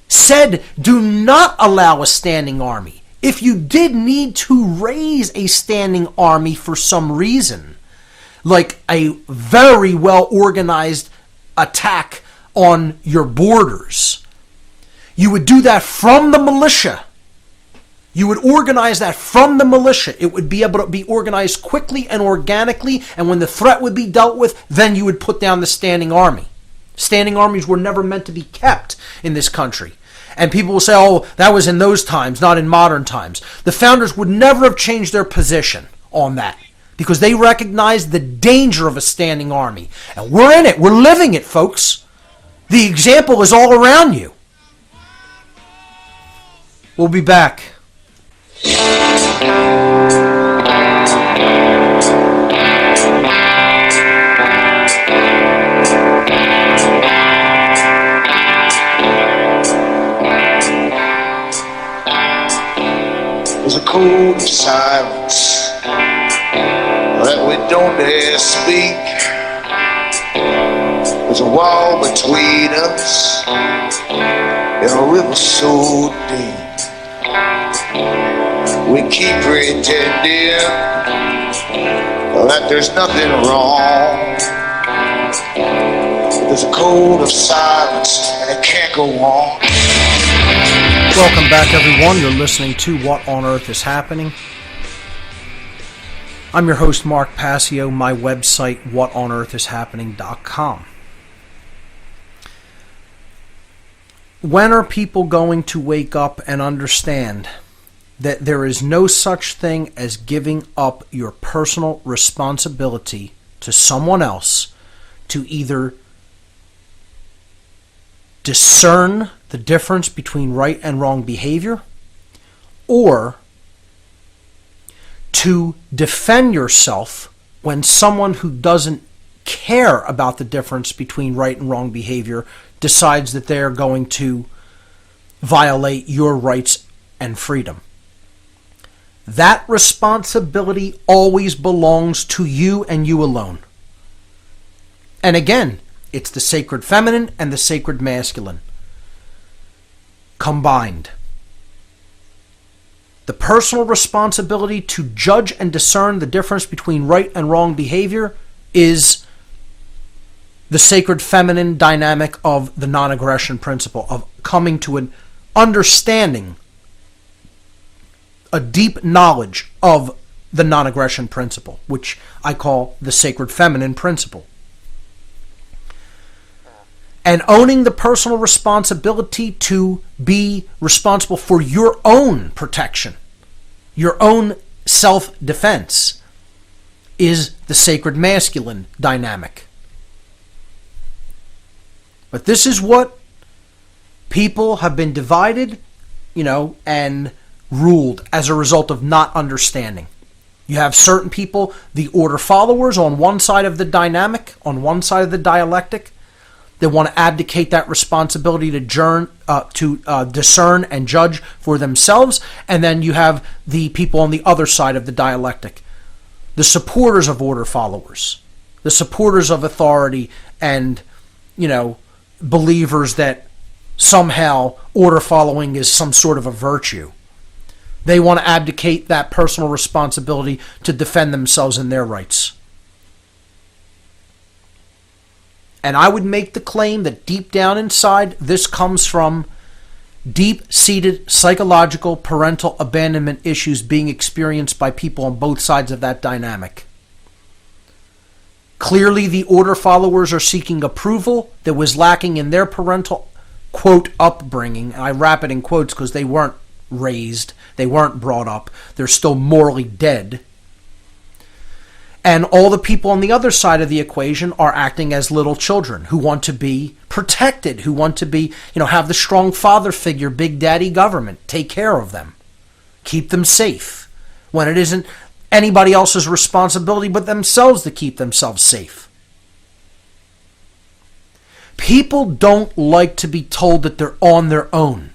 said, do not allow a standing army. If you did need to raise a standing army for some reason, like a very well organized attack on your borders, You would do that from the militia. You would organize that from the militia. It would be able to be organized quickly and organically, and when the threat would be dealt with, then you would put down the standing army. Standing armies were never meant to be kept in this country. And people will say, oh, that was in those times, not in modern times. The founders would never have changed their position on that because they recognized the danger of a standing army. And we're in it. We're living it, folks. The example is all around you. We'll be back. There's a code of silence that we don't dare speak. There's a wall between us and a river so deep. We keep pretending that there's nothing wrong. There's a code of silence and it can't go on. Welcome back, everyone. You're listening to What on Earth is Happening. I'm your host, Mark Passio. My website, whatonearthishappening.com. When are people going to wake up and understand that there is no such thing as giving up your personal responsibility to someone else to either discern the difference between right and wrong behavior, or to defend yourself when someone who doesn't care about the difference between right and wrong behavior decides that they're going to violate your rights and freedom? That responsibility always belongs to you and you alone. And again, it's the sacred feminine and the sacred masculine combined. The personal responsibility to judge and discern the difference between right and wrong behavior is the sacred feminine dynamic of the non-aggression principle, of coming to an understanding, a deep knowledge of the non-aggression principle, which I call the sacred feminine principle. And owning the personal responsibility to be responsible for your own protection, your own self-defense, is the sacred masculine dynamic. But this is what people have been divided, and ruled as a result of not understanding. You have certain people, the order followers, on one side of the dynamic, on one side of the dialectic. They want to abdicate that responsibility to discern and judge for themselves. And then you have the people on the other side of the dialectic, the supporters of order followers, the supporters of authority, and, believers that somehow order following is some sort of a virtue. They want to abdicate that personal responsibility to defend themselves and their rights. And I would make the claim that deep down inside, this comes from deep-seated psychological parental abandonment issues being experienced by people on both sides of that dynamic. Clearly, the order followers are seeking approval that was lacking in their parental, quote, upbringing. And I wrap it in quotes because they weren't raised, they weren't brought up, they're still morally dead. And all the people on the other side of the equation are acting as little children who want to be protected, who want to be, have the strong father figure, big daddy government, take care of them, keep them safe, when it isn't anybody else's responsibility but themselves to keep themselves safe. People don't like to be told that they're on their own.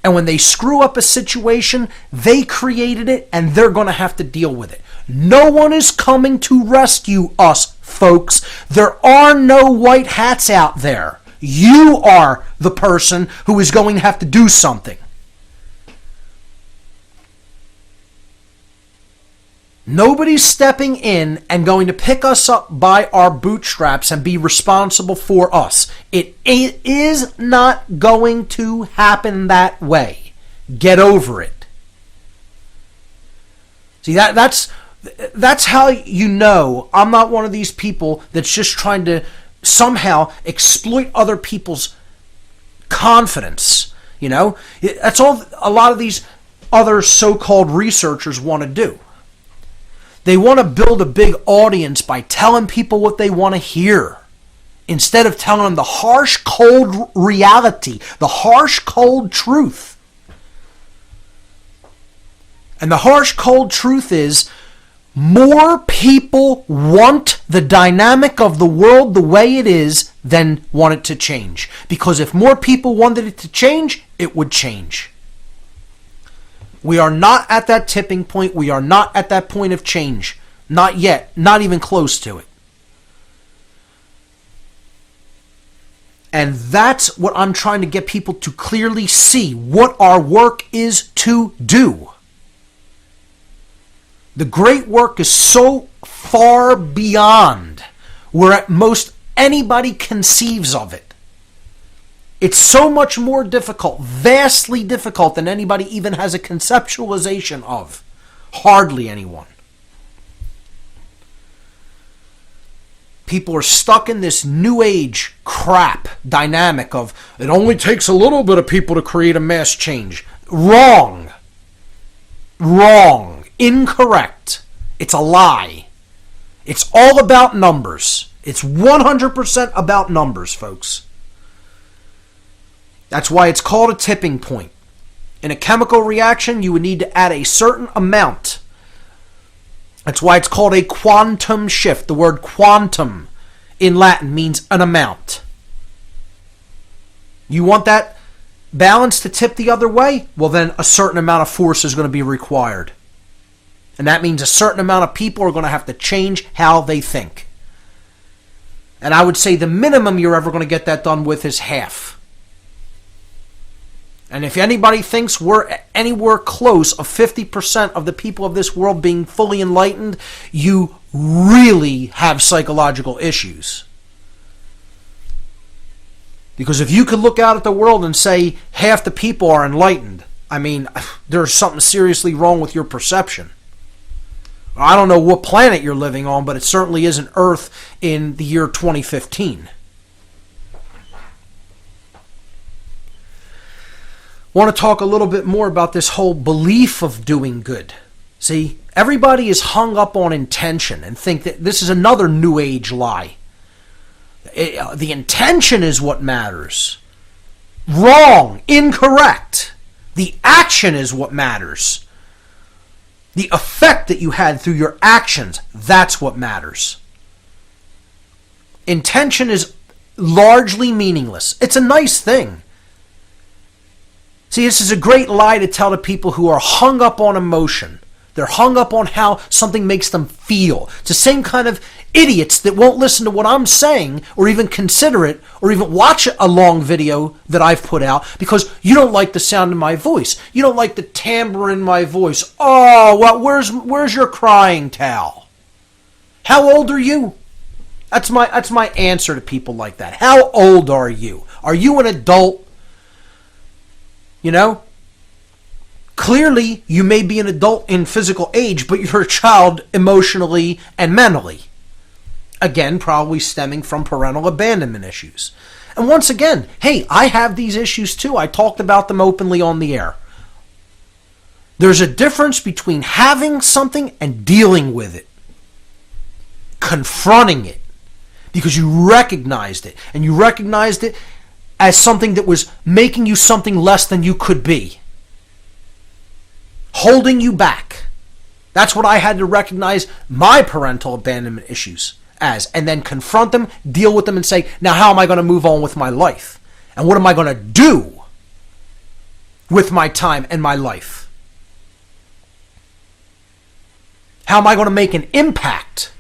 And when they screw up a situation, they created it and they're going to have to deal with it. No one is coming to rescue us, folks. There are no white hats out there. You are the person who is going to have to do something. Nobody's stepping in and going to pick us up by our bootstraps and be responsible for us. It is not going to happen that way. Get over it. See, that's how you know I'm not one of these people that's just trying to somehow exploit other people's confidence. You know, that's all a lot of these other so-called researchers want to do. They want to build a big audience by telling people what they want to hear, instead of telling them the harsh, cold reality, the harsh, cold truth. And the harsh, cold truth is, more people want the dynamic of the world the way it is than want it to change. Because if more people wanted it to change, it would change. We are not at that tipping point. We are not at that point of change. Not yet. Not even close to it. And that's what I'm trying to get people to clearly see, what our work is to do. The great work is so far beyond where most anybody conceives of it. It's so much more difficult, vastly difficult, than anybody even has a conceptualization of. Hardly anyone. People are stuck in this new age crap dynamic of it only takes a little bit of people to create a mass change. Wrong. Wrong. Incorrect. It's a lie. It's all about numbers. It's 100% about numbers, folks. That's why it's called a tipping point. In a chemical reaction, you would need to add a certain amount. That's why it's called a quantum shift. The word quantum in Latin means an amount. You want that balance to tip the other way? Well, then a certain amount of force is going to be required. And that means a certain amount of people are going to have to change how they think. And I would say the minimum you're ever going to get that done with is half. And if anybody thinks we're anywhere close of 50% of the people of this world being fully enlightened, you really have psychological issues. Because if you could look out at the world and say half the people are enlightened, I mean, there's something seriously wrong with your perception. I don't know what planet you're living on, but it certainly isn't Earth in the year 2015. Want to talk a little bit more about this whole belief of doing good. See, everybody is hung up on intention and think that this is another new age lie. The intention is what matters. Wrong, incorrect. The action is what matters. The effect that you had through your actions, that's what matters. Intention is largely meaningless. It's a nice thing. See, this is a great lie to tell to people who are hung up on emotion. They're hung up on how something makes them feel. It's the same kind of idiots that won't listen to what I'm saying or even consider it or even watch a long video that I've put out because you don't like the sound of my voice. You don't like the timbre in my voice. Oh, well, where's your crying towel? How old are you? That's my answer to people like that. How old are you? Are you an adult? You know? Clearly, you may be an adult in physical age, but you're a child emotionally and mentally. Again, probably stemming from parental abandonment issues. And once again, hey, I have these issues too. I talked about them openly on the air. There's a difference between having something and dealing with it. Confronting it. Because you recognized it. And you recognized it as something that was making you something less than you could be. Holding you back. That's what I had to recognize my parental abandonment issues as. And then confront them, deal with them, and say, now how am I going to move on with my life? And what am I going to do with my time and my life? How am I going to make an impact?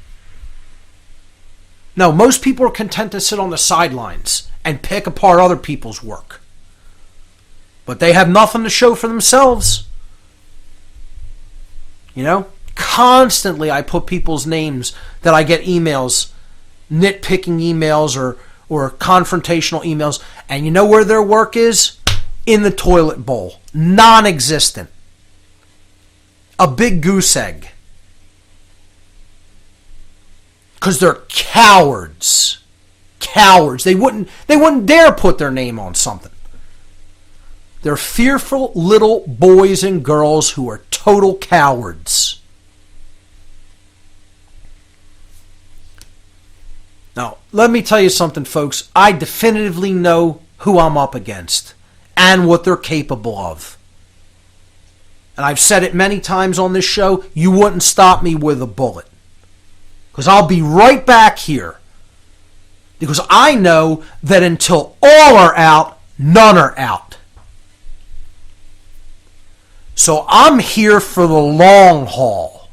No, most people are content to sit on the sidelines and pick apart other people's work. But they have nothing to show for themselves. You know, Constantly I put people's names that I get emails, nitpicking emails or confrontational emails, and you know where their work is? In the toilet bowl. Non-existent. A big goose egg. Because they're cowards. Cowards. They wouldn't dare put their name on something. They're fearful little boys and girls who are total cowards. Now, let me tell you something, folks. I definitively know who I'm up against and what they're capable of. And I've said it many times on this show, you wouldn't stop me with a bullet. Because I'll be right back here. Because I know that until all are out, none are out. So I'm here for the long haul.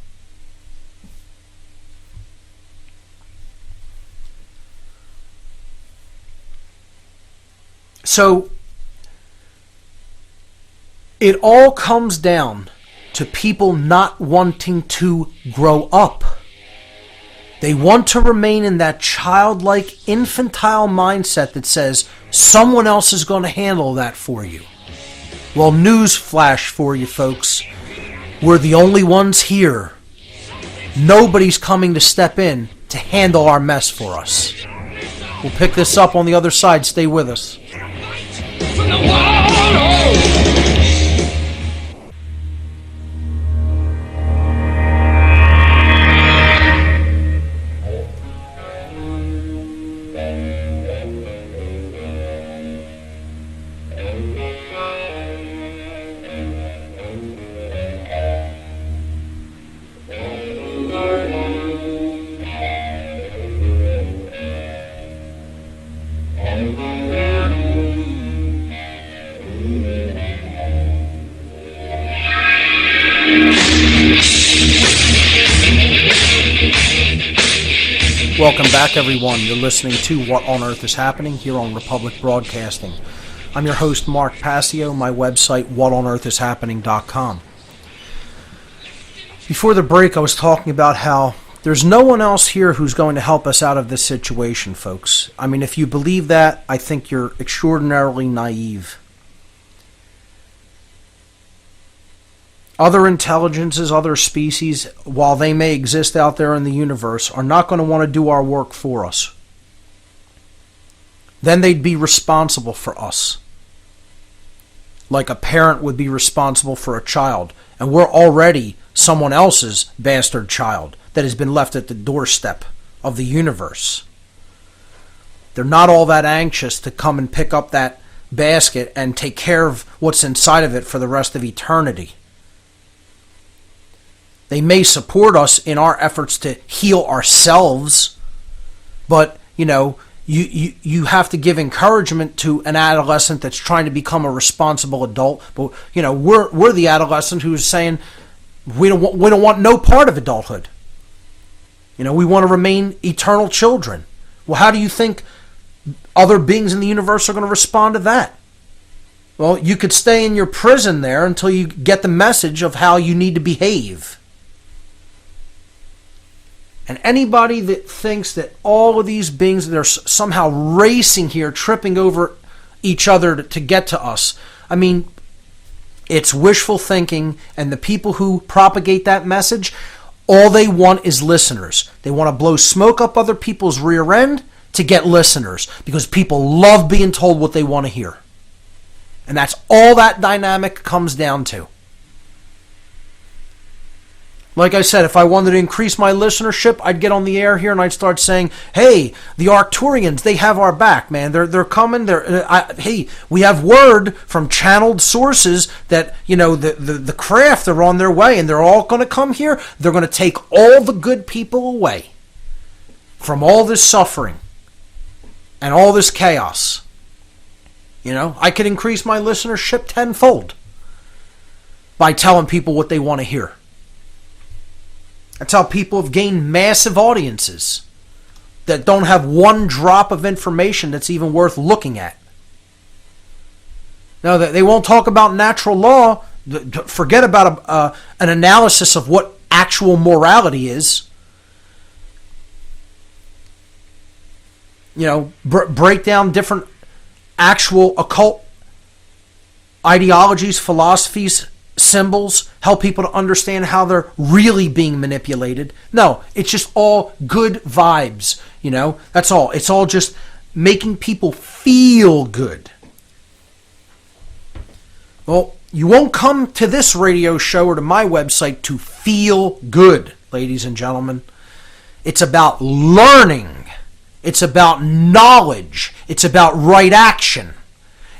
So it all comes down to people not wanting to grow up. They want to remain in that childlike, infantile mindset that says someone else is going to handle that for you. Well, news flash for you folks. We're the only ones here. Nobody's coming to step in to handle our mess for us. We'll pick this up on the other side. Stay with us. From the wall, oh. Welcome back, everyone. You're listening to What on Earth is Happening here on Republic Broadcasting. I'm your host, Mark Passio. My website, whatonearthishappening.com. Before the break, I was talking about how there's no one else here who's going to help us out of this situation, folks. I mean, if you believe that, I think you're extraordinarily naive. Other intelligences, other species, while they may exist out there in the universe, are not going to want to do our work for us. Then they'd be responsible for us. Like a parent would be responsible for a child. And we're already someone else's bastard child that has been left at the doorstep of the universe. They're not all that anxious to come and pick up that basket and take care of what's inside of it for the rest of eternity. They may support us in our efforts to heal ourselves, but, you have to give encouragement to an adolescent that's trying to become a responsible adult. But, we're the adolescent who's saying we don't want no part of adulthood. We want to remain eternal children. Well, how do you think other beings in the universe are going to respond to that? Well, you could stay in your prison there until you get the message of how you need to behave. And anybody that thinks that all of these beings that are somehow racing here, tripping over each other to get to us, I mean, it's wishful thinking, and the people who propagate that message, all they want is listeners. They want to blow smoke up other people's rear end to get listeners, because people love being told what they want to hear. And that's all that dynamic comes down to. Like I said, if I wanted to increase my listenership, I'd get on the air here and I'd start saying, hey, the Arcturians, they have our back, man. They're coming. Hey, we have word from channeled sources that, the craft are on their way and they're all going to come here. They're going to take all the good people away from all this suffering and all this chaos. I could increase my listenership tenfold by telling people what they want to hear. That's how people have gained massive audiences that don't have one drop of information that's even worth looking at. Now, they won't talk about natural law. Forget about an analysis of what actual morality is. Break down different actual occult ideologies, philosophies, symbols, help people to understand how they're really being manipulated. No, it's just all good vibes, That's all. It's all just making people feel good. Well, you won't come to this radio show or to my website to feel good, ladies and gentlemen. It's about learning. It's about knowledge. It's about right action.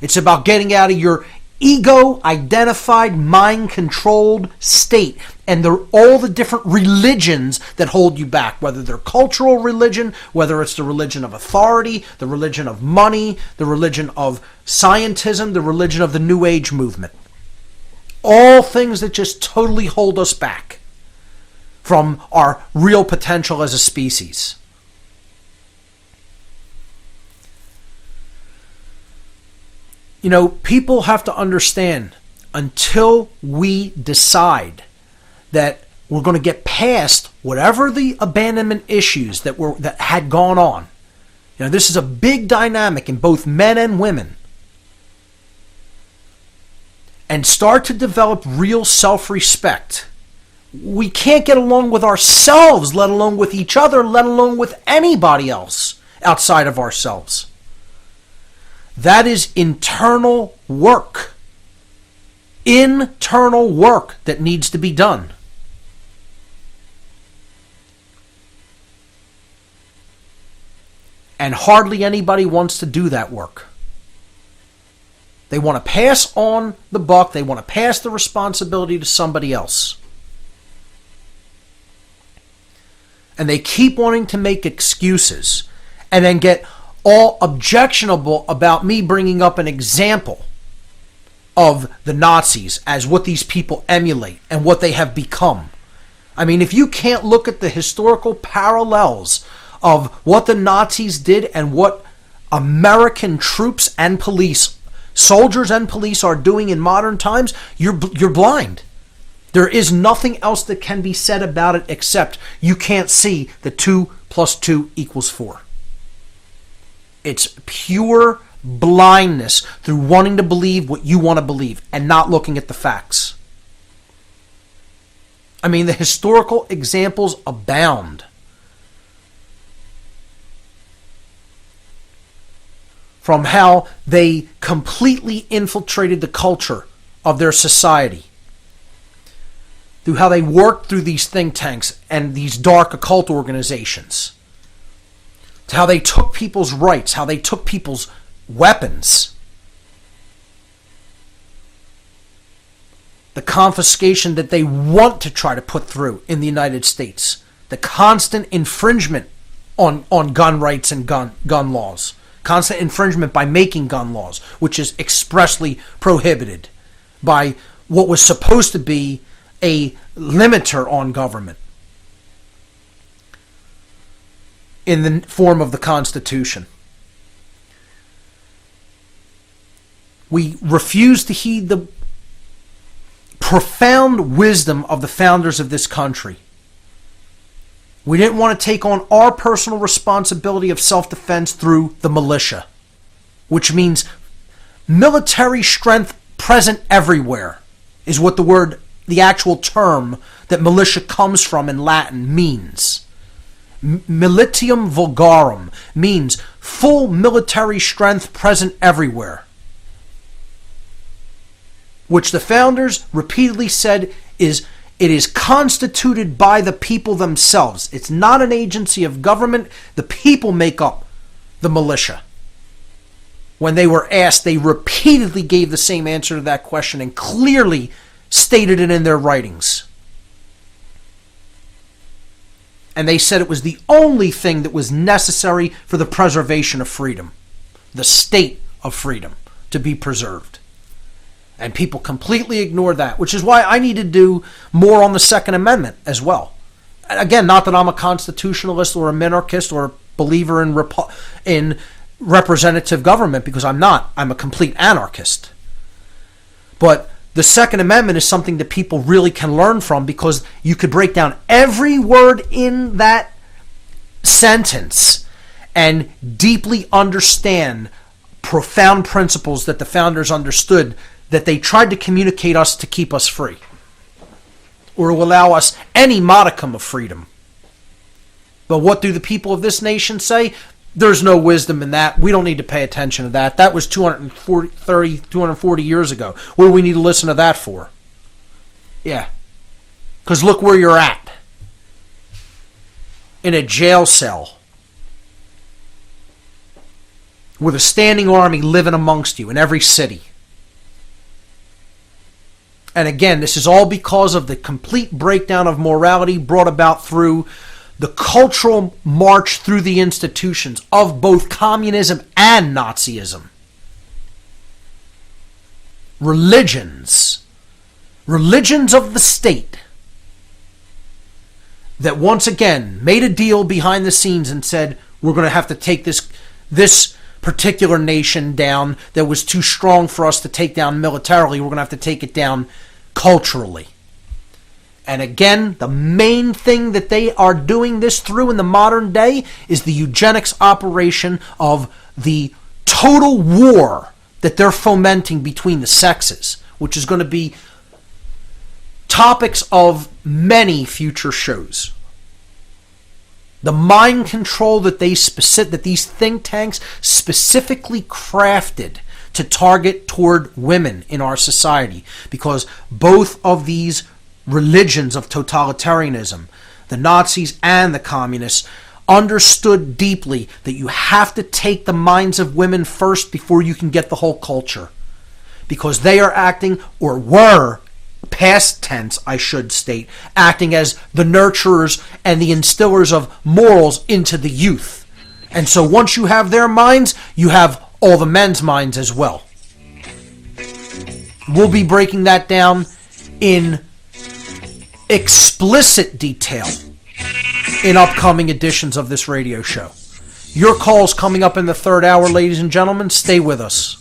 It's about getting out of your ego-identified, mind-controlled state. And all the different religions that hold you back, whether they're cultural religion, whether it's the religion of authority, the religion of money, the religion of scientism, the religion of the New Age movement. All things that just totally hold us back from our real potential as a species. People have to understand, until we decide that we're going to get past whatever the abandonment issues that had gone on. This is a big dynamic in both men and women. And start to develop real self-respect. We can't get along with ourselves, let alone with each other, let alone with anybody else outside of ourselves. That is internal work. Internal work that needs to be done. And hardly anybody wants to do that work. They want to pass on the buck. They want to pass the responsibility to somebody else. And they keep wanting to make excuses and then get all objectionable about me bringing up an example of the Nazis as what these people emulate and what they have become. I mean, if you can't look at the historical parallels of what the Nazis did and what American troops and police, soldiers and police are doing in modern times, you're blind. There is nothing else that can be said about it except you can't see that 2 + 2 = 4. It's pure blindness through wanting to believe what you want to believe and not looking at the facts. I mean, the historical examples abound. From how they completely infiltrated the culture of their society, through how they worked through these think tanks and these dark occult organizations, to how they took people's rights, how they took people's weapons, the confiscation that they want to try to put through in the United States, the constant infringement on gun rights and gun laws, constant infringement by making gun laws, which is expressly prohibited by what was supposed to be a limiter on government in the form of the Constitution. We refuse to heed the profound wisdom of the founders of this country. We didn't want to take on our personal responsibility of self-defense through the militia, which means military strength present everywhere is what the actual term that militia comes from in Latin means. Militium vulgarum means full military strength present everywhere, which the founders repeatedly said it is constituted by the people themselves. It's not an agency of government. The people make up the militia. When they were asked, they repeatedly gave the same answer to that question and clearly stated it in their writings. And they said it was the only thing that was necessary for the preservation of freedom, the state of freedom to be preserved. And people completely ignore that, which is why I need to do more on the Second Amendment as well. Again, not that I'm a constitutionalist or a minarchist or a believer in representative government, because I'm not. I'm a complete anarchist. But The Second Amendment is something that people really can learn from, because you could break down every word in that sentence and deeply understand profound principles that the founders understood, that they tried to communicate us to keep us free, or to allow us any modicum of freedom. But what do the people of this nation say? There's no wisdom in that. We don't need to pay attention to that. That was 240 years ago. What do we need to listen to that for? Yeah. Because look where you're at. In a jail cell. With a standing army living amongst you in every city. And again, this is all because of the complete breakdown of morality brought about through the cultural march through the institutions of both communism and Nazism. Religions of the state that once again made a deal behind the scenes and said, we're going to have to take this particular nation down that was too strong for us to take down militarily. We're going to have to take it down culturally. And again, the main thing that they are doing this through in the modern day is the eugenics operation of the total war that they're fomenting between the sexes, which is going to be topics of many future shows. The mind control that that these think tanks specifically crafted to target toward women in our society, because both of these religions of totalitarianism, the Nazis and the communists, understood deeply that you have to take the minds of women first before you can get the whole culture. Because they are acting, or were, past tense I should state, acting as the nurturers and the instillers of morals into the youth. And so once you have their minds, you have all the men's minds as well. We'll be breaking that down in explicit detail in upcoming editions of this radio show. Your call's coming up in the third hour, ladies and gentlemen. Stay with us.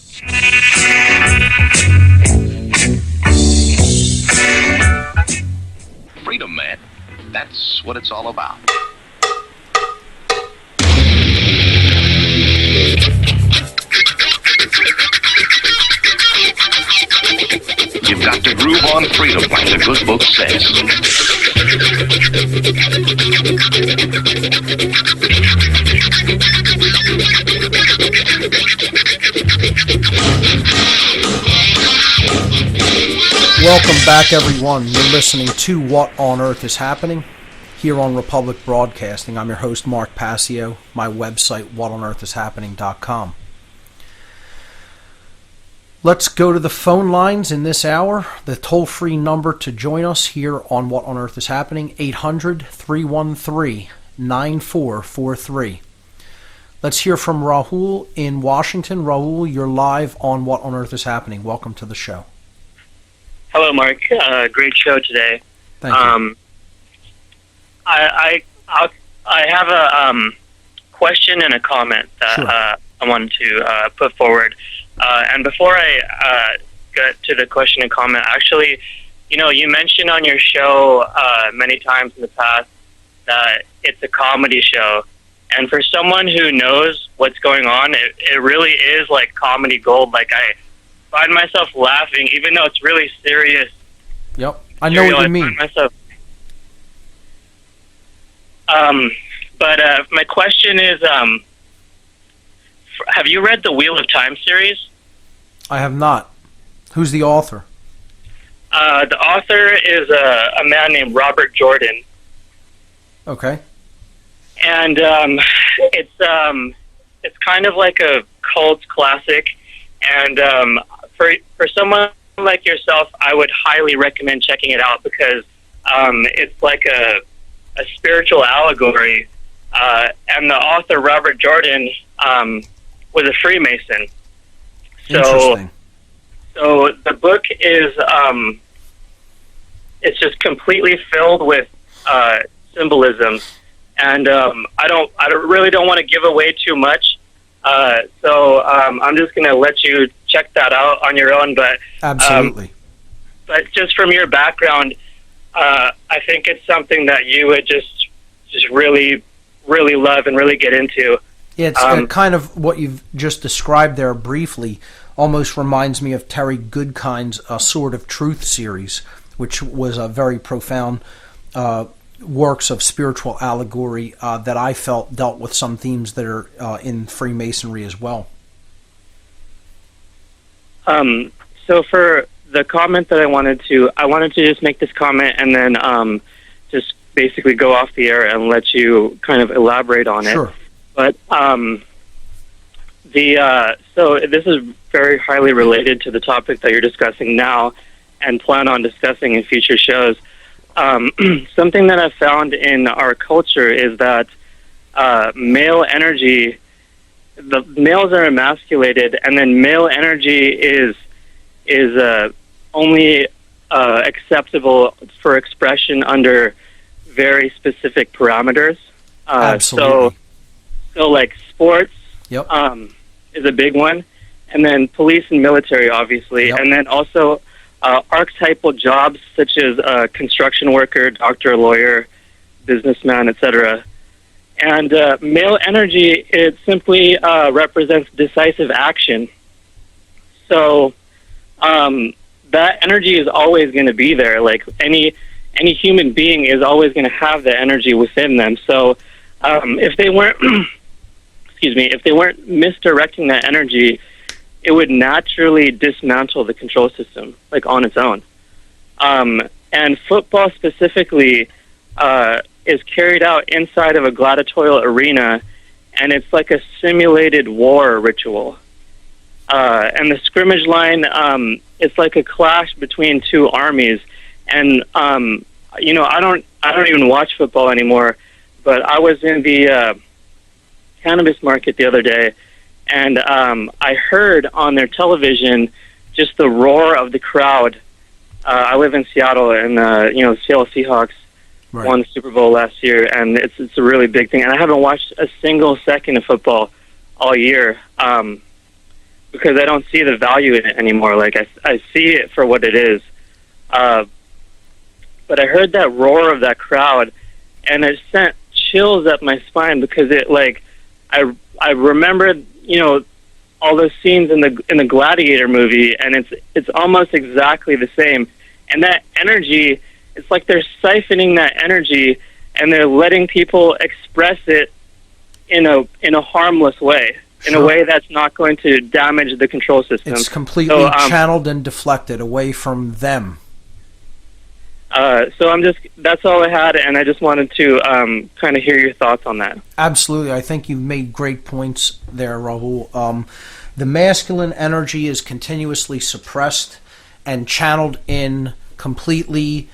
Freedom, man. That's what it's all about. You've got to groove on freedom, like the good book says. Welcome back, everyone. You're listening to What on Earth is Happening here on Republic Broadcasting. I'm your host, Mark Passio. My website, whatonearthishappening.com. Let's go to the phone lines in this hour. The toll-free number to join us here on What on Earth is Happening, 800-313-9443. Let's hear from Rahul in Washington. Rahul, you're live on What on Earth is Happening. Welcome to the show. Hello, Mark. Great show today. Thank you. I have a question and a comment that Sure. I wanted to put forward. And before I get to the question and comment, actually, you mentioned on your show many times in the past that it's a comedy show. And for someone who knows what's going on, it really is like comedy gold. Like, I find myself laughing, even though it's really serious. Yep, I know what you mean. But my question is, have you read the Wheel of Time series? I have not. Who's the author? The author is a man named Robert Jordan. Okay. And it's kind of like a cult classic. And for someone like yourself, I would highly recommend checking it out, because it's like a spiritual allegory. And the author, Robert Jordan, was a Freemason. Interesting. So the book is it's just completely filled with symbolism, and I really don't want to give away too much. So I'm just going to let you check that out on your own. But absolutely. But just from your background, I think it's something that you would just really, really love and really get into. Yeah, it's kind of what you've just described there briefly almost reminds me of Terry Goodkind's Sword of Truth series, which was a very profound works of spiritual allegory that I felt dealt with some themes that are in Freemasonry as well. So for the comment that I wanted to just make this comment and then just basically go off the air and let you kind of elaborate on Sure. it. But so this is very highly related to the topic that you're discussing now and plan on discussing in future shows. Something that I've found in our culture is that male energy, the males are emasculated, and then male energy is only acceptable for expression under very specific parameters. Absolutely. So like sports Yep. is a big one, and then police and military, obviously, Yep. and then also archetypal jobs such as construction worker, doctor, lawyer, businessman, etc. And male energy, it simply represents decisive action. So that energy is always going to be there. Like any human being is always going to have the energy within them. So if they weren't, if they weren't misdirecting that energy, it would naturally dismantle the control system, like on its own. And football specifically is carried out inside of a gladiatorial arena, and it's like a simulated war ritual. And the scrimmage line, it's like a clash between two armies. And I don't even watch football anymore, but I was in the cannabis market the other day, and I heard on their television just the roar of the crowd. I live in Seattle, and the Seattle Seahawks won the Super Bowl last year, and it's a really big thing. And I haven't watched a single second of football all year because I don't see the value in it anymore. Like I see it for what it is. But I heard that roar of that crowd, and it sent chills up my spine because it I remembered all those scenes in the Gladiator movie, and it's almost exactly the same. And that energy, it's like they're siphoning that energy, and they're letting people express it in a harmless way, in a way that's not going to damage the control system. It's completely channeled and deflected away from them. So that's all I had, and I just wanted to kind of hear your thoughts on that. Absolutely. I think you've made great points there, Rahul. The masculine energy is continuously suppressed and channeled in completely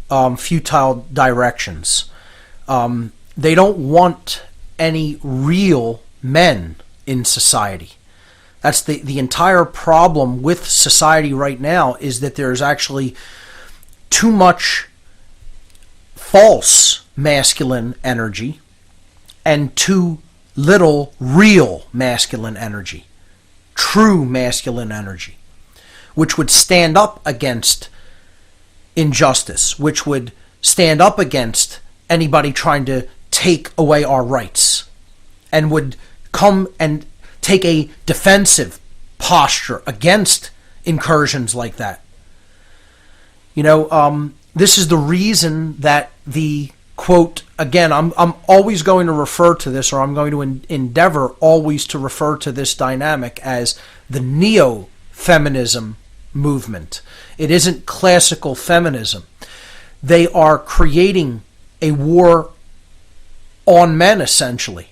futile directions. They don't want any real men in society. That's the entire problem with society right now, is that there's actually too much false masculine energy and too little real masculine energy, true masculine energy, which would stand up against injustice, which would stand up against anybody trying to take away our rights, and would come and take a defensive posture against incursions like that. This is the reason that the quote, again, I'm always going to refer to this, or I'm going to endeavor always to refer to this dynamic as the neo-feminism movement. It isn't classical feminism. They are creating a war on men, essentially,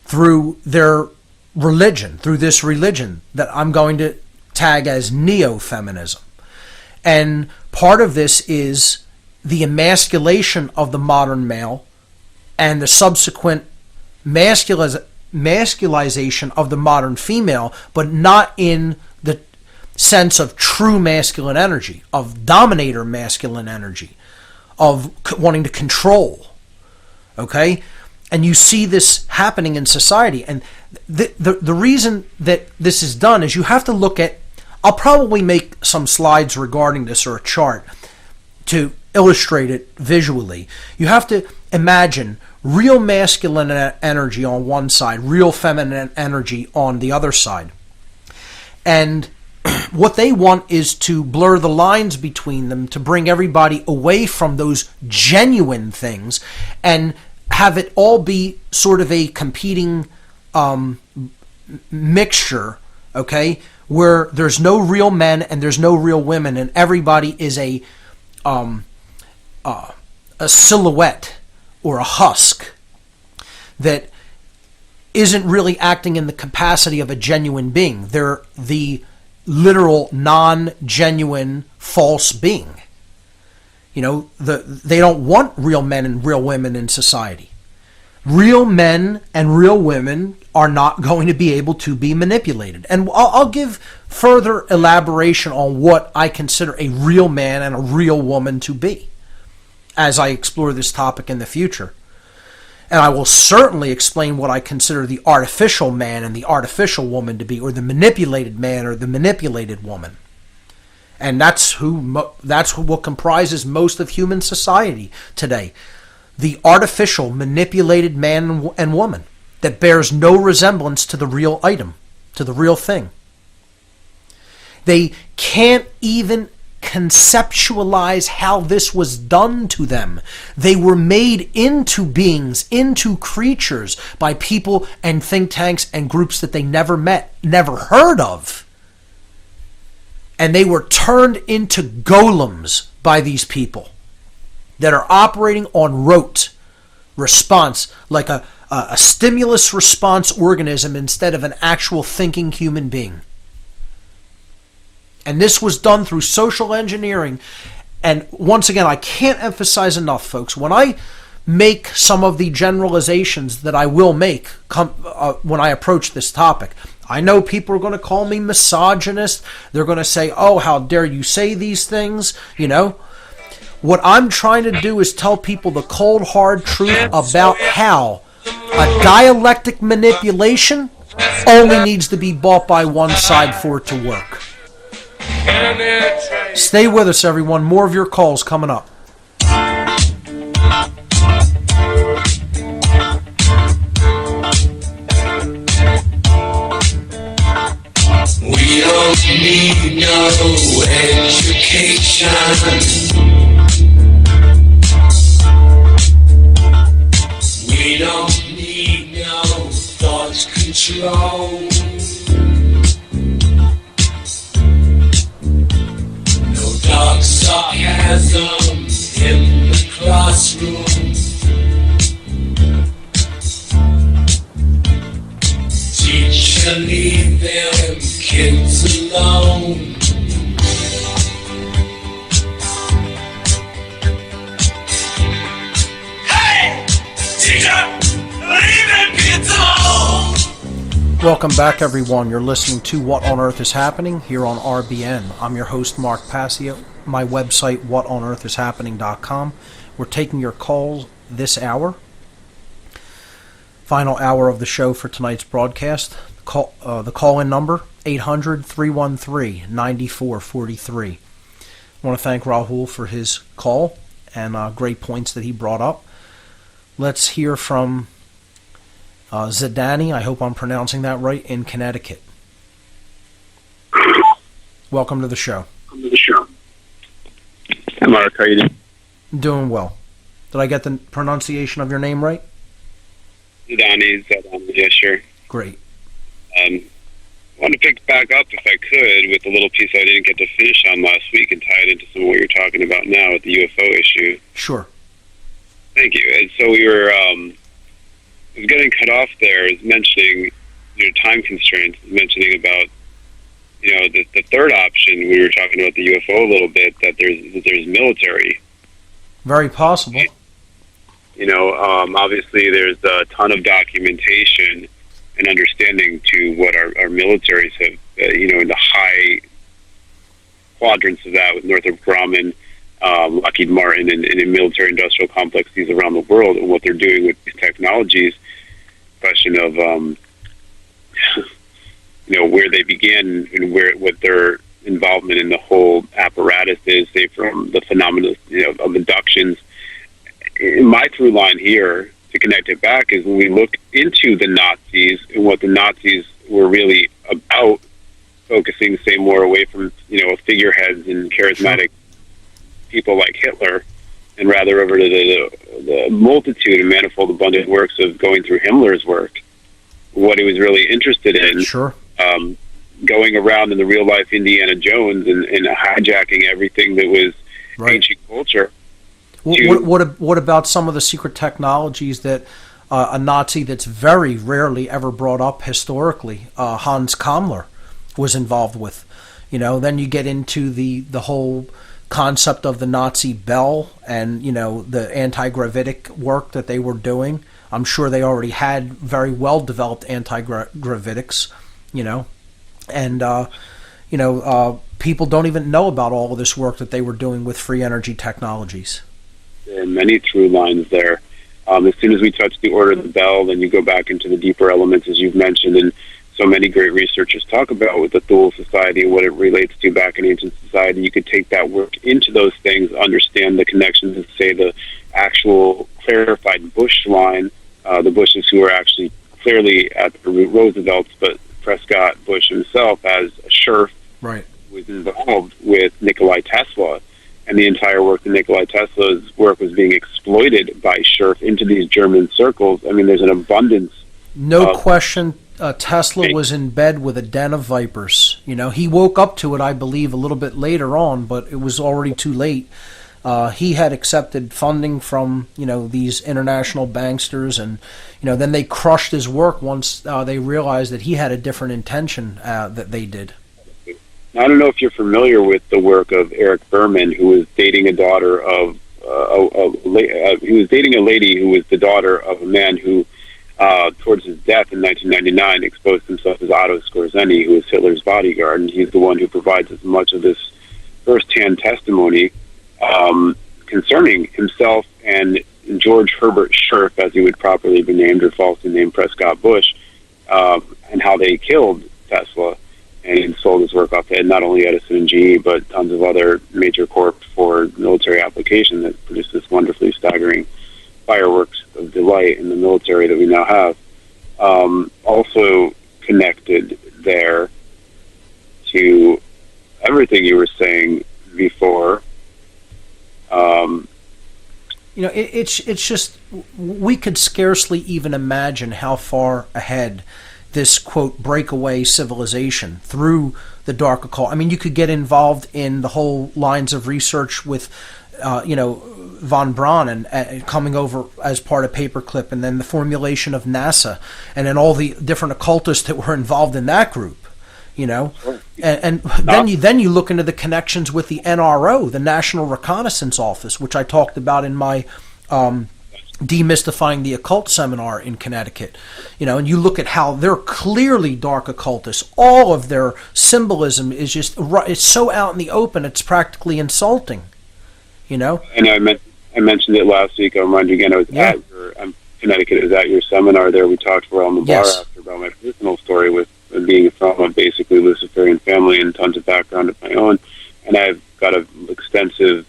through their religion, through this religion that I'm going to tag as neo-feminism. And part of this is the emasculation of the modern male and the subsequent masculization of the modern female, but not in the sense of true masculine energy, of dominator masculine energy, of wanting to control. Okay? And you see this happening in society. And the reason that this is done is you have to look at I'll probably make some slides regarding this, or a chart, to illustrate it visually. You have to imagine real masculine energy on one side, real feminine energy on the other side. And what they want is to blur the lines between them, to bring everybody away from those genuine things and have it all be sort of a competing mixture, okay, where there's no real men and there's no real women, and everybody is a silhouette or a husk that isn't really acting in the capacity of a genuine being. They're the literal non-genuine false being. You know, they don't want real men and real women in society. Real men and real women are not going to be able to be manipulated. And I'll give further elaboration on what I consider a real man and a real woman to be as I explore this topic in the future. And I will certainly explain what I consider the artificial man and the artificial woman to be, or the manipulated man or the manipulated woman. And that's what comprises most of human society today. The artificial, manipulated man and woman that bears no resemblance to the real item, to the real thing. They can't even conceptualize how this was done to them. They were made into beings, into creatures by people and think tanks and groups that they never met, never heard of. And they were turned into golems by these people that are operating on rote response, like a stimulus response organism instead of an actual thinking human being. And this was done through social engineering. And once again, I can't emphasize enough, folks, when I make some of the generalizations that I will make when I approach this topic, I know people are going to call me misogynist. They're going to say, oh, how dare you say these things, you know. What I'm trying to do is tell people the cold, hard truth about how a dialectic manipulation only needs to be bought by one side for it to work. Stay with us, everyone. More of your calls coming up. We don't need no education. We don't need no thought control. No dark sarcasm in the classroom. Teacher, leave them kids alone. Hey! Teacher, leave them kids alone! Welcome back, everyone. You're listening to What on Earth is Happening here on RBN. I'm your host, Mark Passio. My website, whatonearthishappening.com. We're taking your calls this hour. Final hour of the show for tonight's broadcast. The call-in number, 800-313-9443. I want to thank Rahul for his call and great points that he brought up. Let's hear from Zidani, I hope I'm pronouncing that right, in Connecticut. Welcome to the show. Hi, Mark. How are you doing? Doing well. Did I get the pronunciation of your name right? Zidani, yeah, sure. Great. I want to pick back up, if I could, with the little piece I didn't get to finish on last week and tie it into some of what you're talking about now with the UFO issue. Sure. Thank you. And so we were, I was getting cut off there, was mentioning time constraints, mentioning about, the third option. We were talking about the UFO a little bit, that there's military. Very possible. Obviously there's a ton of documentation and understanding to what our militaries have, in the high quadrants of that with Northrop Grumman, Lockheed Martin, and in military-industrial complexes around the world, and what they're doing with these technologies. Question of, where they began and what their involvement in the whole apparatus is, say, from the phenomena, of abductions. My through line here, to connect it back, is when we look into the Nazis and what the Nazis were really about, focusing, say, more away from, figureheads and charismatic people like Hitler, and rather over to the multitude and manifold abundant works of going through Himmler's work, what he was really interested in. Sure. Going around in the real life Indiana Jones and hijacking everything that was ancient culture. What about some of the secret technologies that a Nazi that's very rarely ever brought up historically, Hans Kammler, was involved with? Then you get into the whole concept of the Nazi bell and, the anti-gravitic work that they were doing. I'm sure they already had very well developed anti-gravitics, and people don't even know about all of this work that they were doing with free energy technologies. There are many through lines there. As soon as we touch the order of the bell, then you go back into the deeper elements, as you've mentioned, and so many great researchers talk about with the Thule Society and what it relates to back in ancient society. You could take that work into those things, understand the connections, and say the actual clarified Bush line, the Bushes who are actually clearly at the root Roosevelt's, but Prescott Bush himself as a sheriff was involved with Nikola Tesla, and the entire work of Nikola Tesla's work was being exploited by Scherf into these German circles. I mean, there's an abundance. No question. Tesla was in bed with a den of vipers. He woke up to it, I believe, a little bit later on, but it was already too late. He had accepted funding from, these international banksters, and, then they crushed his work once they realized that he had a different intention that they did. I don't know if you're familiar with the work of Eric Berman, who was dating a daughter of, he was dating a lady who was the daughter of a man who, towards his death in 1999, exposed himself as Otto Skorzeny, who was Hitler's bodyguard, and he's the one who provides as much of this first-hand testimony concerning himself and George Herbert Scherf, as he would properly be named, or falsely named Prescott Bush, and how they killed Tesla and sold his work off to not only Edison and GE, but tons of other major corps for military application that produced this wonderfully staggering fireworks of delight in the military that we now have. Also connected there to everything you were saying before. It's just, we could scarcely even imagine how far ahead this, quote, breakaway civilization through the dark occult. I mean, you could get involved in the whole lines of research with, von Braun and coming over as part of Paperclip, and then the formulation of NASA, and then all the different occultists that were involved in that group. And then you look into the connections with the NRO, the National Reconnaissance Office, which I talked about in my Demystifying the Occult seminar in Connecticut. And you look at how they're clearly dark occultists. All of their symbolism is just, it's so out in the open, it's practically insulting. And I mentioned it last week. I'll remind you again. I was at your Connecticut. I was at your seminar there. We talked for on the bar after about my personal story with being from a basically Luciferian family and tons of background of my own, and I've got an extensive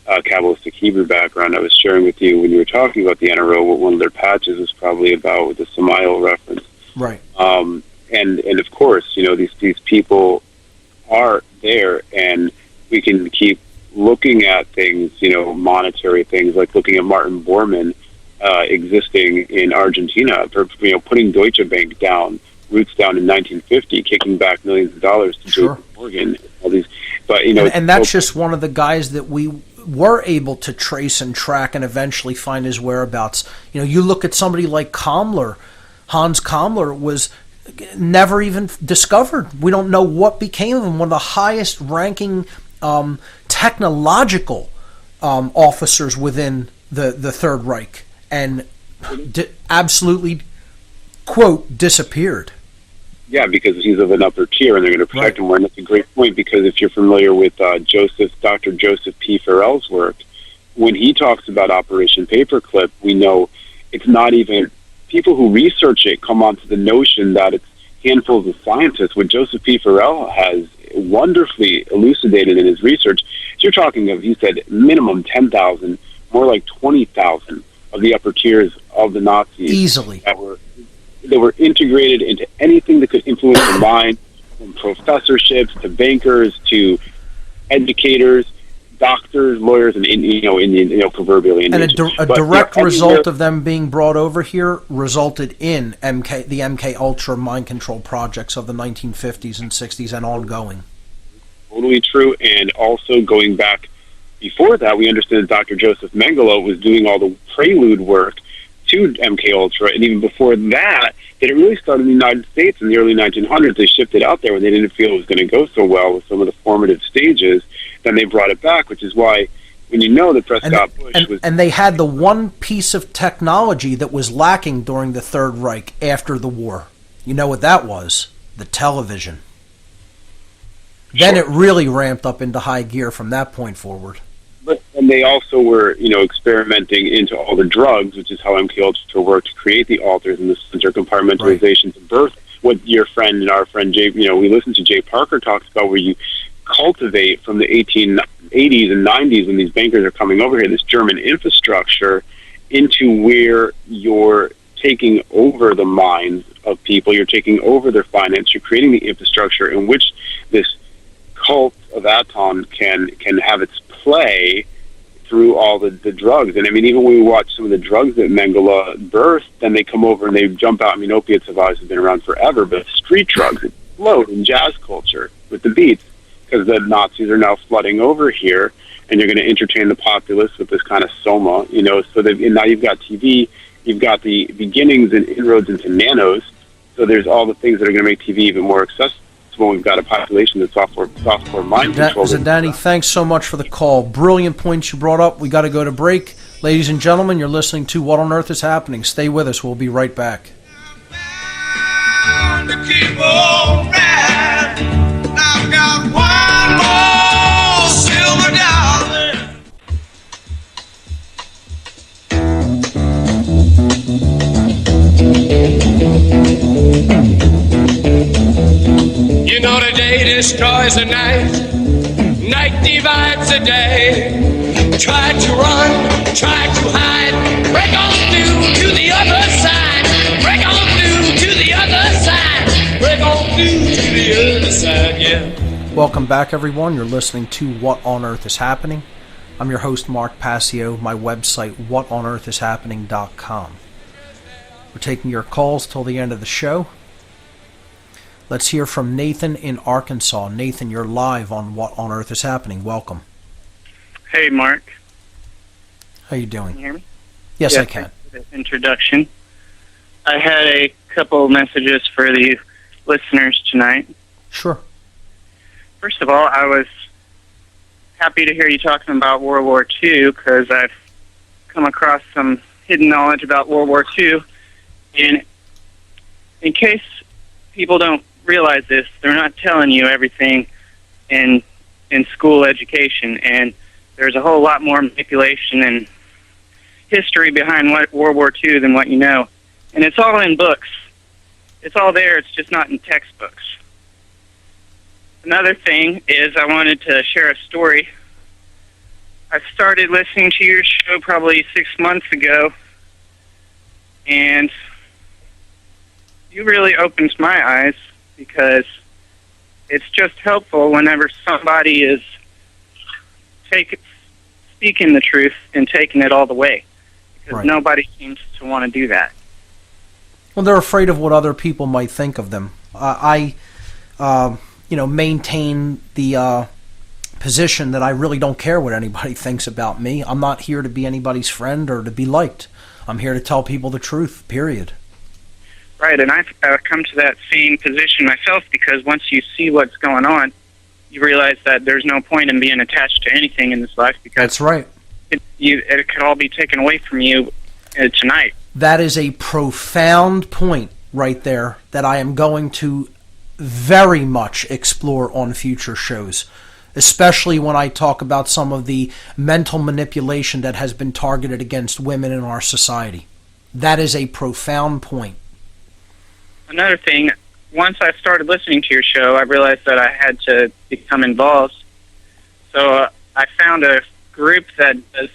Kabbalistic Hebrew background. I was sharing with you when you were talking about the NRO what one of their patches was probably about, with the Samael reference. Right. And of course, these people are there, and we can keep looking at things, monetary things, like looking at Martin Bormann existing in Argentina, putting Deutsche Bank down, roots down in 1950, kicking back millions of dollars to JP Morgan, all these, but and that's just one of the guys that we were able to trace and track and eventually find his whereabouts. You look at somebody like Kammler. Hans Kammler was never even discovered. We don't know what became of him. One of the highest ranking technological officers within the Third Reich, and absolutely, quote, disappeared. Yeah, because he's of an upper tier, and they're going to protect him more. And that's a great point, because if you're familiar with Dr. Joseph P. Farrell's work, when he talks about Operation Paperclip, we know it's not even people who research it come onto the notion that it's handfuls of scientists. What Joseph P. Farrell has wonderfully elucidated in his research. So you're talking of, he said, minimum 10,000, more like 20,000 of the upper tiers of the Nazis easily that were integrated into anything that could influence the mind, from professorships to bankers to educators, doctors, lawyers, and proverbially. And a direct result of them being brought over here resulted in the MK Ultra mind control projects of the 1950s and 60s and ongoing. Totally true, and also going back before that, we understood that Dr. Joseph Mengele was doing all the prelude work to MK Ultra, and even before that, it really started in the United States in the early 1900s. They shipped it out there when they didn't feel it was going to go so well with some of the formative stages. Then they brought it back, which is why when you know that Prescott Bush was... And they had the one piece of technology that was lacking during the Third Reich after the war. You know what that was? The television. Then it really ramped up into high gear from that point forward. And they also were, experimenting into all the drugs, which is how MK Ultra worked to create the alters and the center compartmentalization to birth what your friend and our friend Jay, we listened to Jay Parker talks about, where you cultivate from the 1880s and 90s when these bankers are coming over here, this German infrastructure, into where you're taking over the minds of people, you're taking over their finance, you're creating the infrastructure in which this cult of Aton can have its play through all the drugs. And I mean, even when we watch some of the drugs that Mengele birthed, then they come over and they jump out. I mean, opiates have always been around forever, but street drugs explode in jazz culture with the beats, because the Nazis are now flooding over here, and you're going to entertain the populace with this kind of soma, so and now you've got TV, you've got the beginnings and inroads into nanos, so there's all the things that are going to make TV even more accessible. We've got a population that's software mind control. Danny, thanks so much for the call. Brilliant points you brought up. We got to go to break. Ladies and gentlemen, you're listening to What on Earth is Happening. Stay with us. We'll be right back. You know the day destroys the night, night divides the day. Try to run, try to hide, break on through to the other side, break on through to the other side, break on through to the other side, yeah. Welcome back, everyone. You're listening to What on Earth is Happening. I'm your host, Mark Passio. My website, whatonearthishappening.com. We're taking your calls till the end of the show. Let's hear from Nathan in Arkansas. Nathan, you're live on What on Earth is Happening. Welcome. Hey, Mark. How you doing? Can you hear me? Yes, I can. Thanks for the introduction. I had a couple messages for the listeners tonight. Sure. First of all, I was happy to hear you talking about World War II, because I've come across some hidden knowledge about World War II. And in case people don't realize this, they're not telling you everything in school education, and there's a whole lot more manipulation and history behind what World War II than what you know. And it's all in books. It's all there, it's just not in textbooks. Another thing is I wanted to share a story. I started listening to your show probably 6 months ago, and you really opened my eyes, because it's just helpful whenever somebody is speaking the truth and taking it all the way, because nobody seems to want to do that. Well, they're afraid of what other people might think of them. I maintain the position that I really don't care what anybody thinks about me. I'm not here to be anybody's friend or to be liked. I'm here to tell people the truth, period. Right, and I've come to that same position myself, because once you see what's going on, you realize that there's no point in being attached to anything in this life, because that's right. It could all be taken away from you tonight. That is a profound point right there that I am going to very much explore on future shows, especially when I talk about some of the mental manipulation that has been targeted against women in our society. That is a profound point. Another thing, once I started listening to your show, I realized that I had to become involved. So I found a group that does,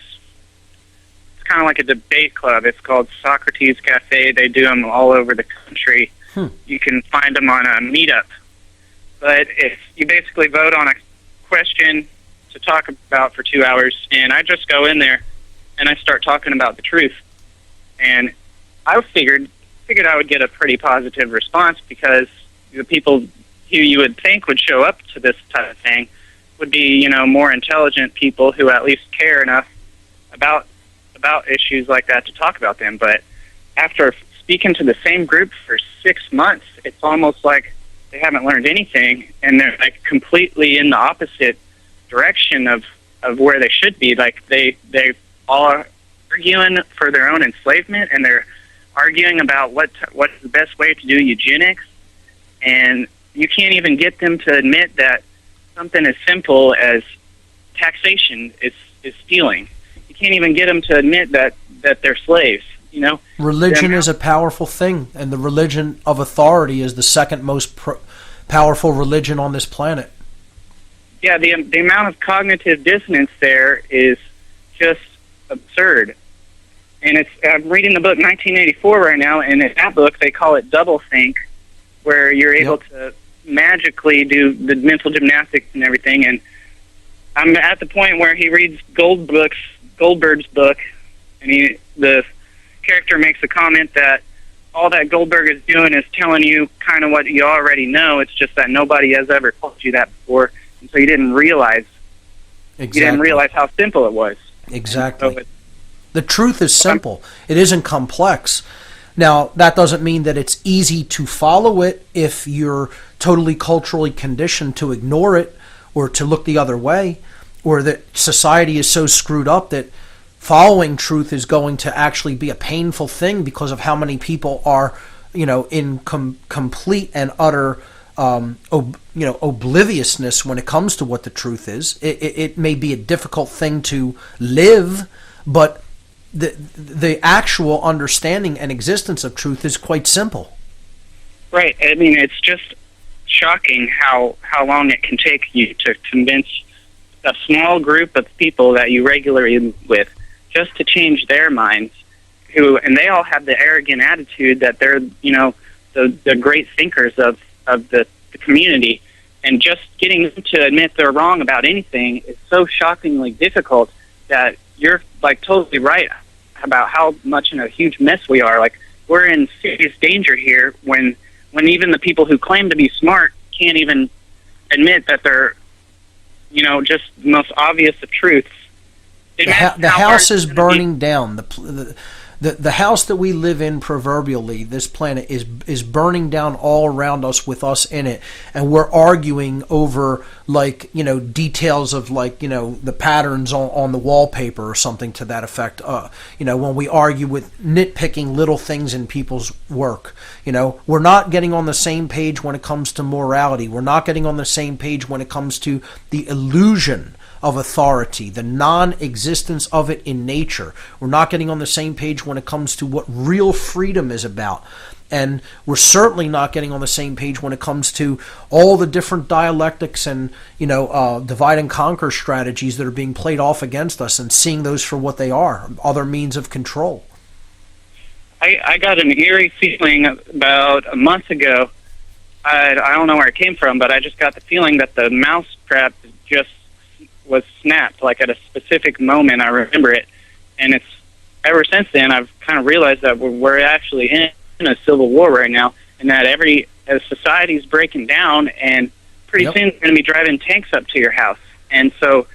it's kind of like a debate club. It's called Socrates Cafe. They do them all over the country. You can find them on a meetup. But you basically vote on a question to talk about for 2 hours, and I just go in there and I start talking about the truth. And I figured I would get a pretty positive response, because the people who you would think would show up to this type of thing would be, more intelligent people who at least care enough about issues like that to talk about them. But after speaking to the same group for 6 months, it's almost like they haven't learned anything, and they're like completely in the opposite direction of where they should be. Like they all are arguing for their own enslavement, and they're arguing about what's the best way to do eugenics, and you can't even get them to admit that something as simple as taxation is stealing. You can't even get them to admit that they're slaves. Religion is a powerful thing, and the religion of authority is the second most powerful religion on this planet. Yeah, the amount of cognitive dissonance there is just absurd. And I'm reading the book 1984 right now, and in that book they call it doublethink, where you're able to magically do the mental gymnastics and everything. And I'm at the point where he reads Goldberg's book, and the character makes a comment that all that Goldberg is doing is telling you kind of what you already know. It's just that nobody has ever told you that before, and so you didn't realize. Exactly. You didn't realize how simple it was. Exactly. So the truth is simple. It isn't complex. Now, that doesn't mean that it's easy to follow it if you're totally culturally conditioned to ignore it or to look the other way, or that society is so screwed up that following truth is going to actually be a painful thing because of how many people are, in complete and utter, obliviousness when it comes to what the truth is. It may be a difficult thing to live, but the actual understanding and existence of truth is quite simple. Right. I mean, it's just shocking how long it can take you to convince a small group of people that you regularly with just to change their minds, and they all have the arrogant attitude that they're, the great thinkers of the community, and just getting them to admit they're wrong about anything is so shockingly difficult that you're like totally right about how much in a huge mess we are. Like, we're in serious danger here when even the people who claim to be smart can't even admit that they're, just the most obvious of truths. The house is burning down. The house that we live in, proverbially, this planet is burning down all around us with us in it, and we're arguing over details of the patterns on the wallpaper or something to that effect. When we argue with nitpicking little things in people's work, we're not getting on the same page when it comes to morality. We're not getting on the same page when it comes to the illusion of authority, the non-existence of it in nature. We're not getting on the same page when it comes to what real freedom is about. And we're certainly not getting on the same page when it comes to all the different dialectics and, divide and conquer strategies that are being played off against us, and seeing those for what they are, other means of control. I got an eerie feeling about a month ago. I don't know where it came from, but I just got the feeling that the mousetrap just was snapped, like at a specific moment. I remember it, and it's ever since then I've kind of realized that we're actually in a civil war right now, and that as society's breaking down, and pretty soon they're going to be driving tanks up to your house. And so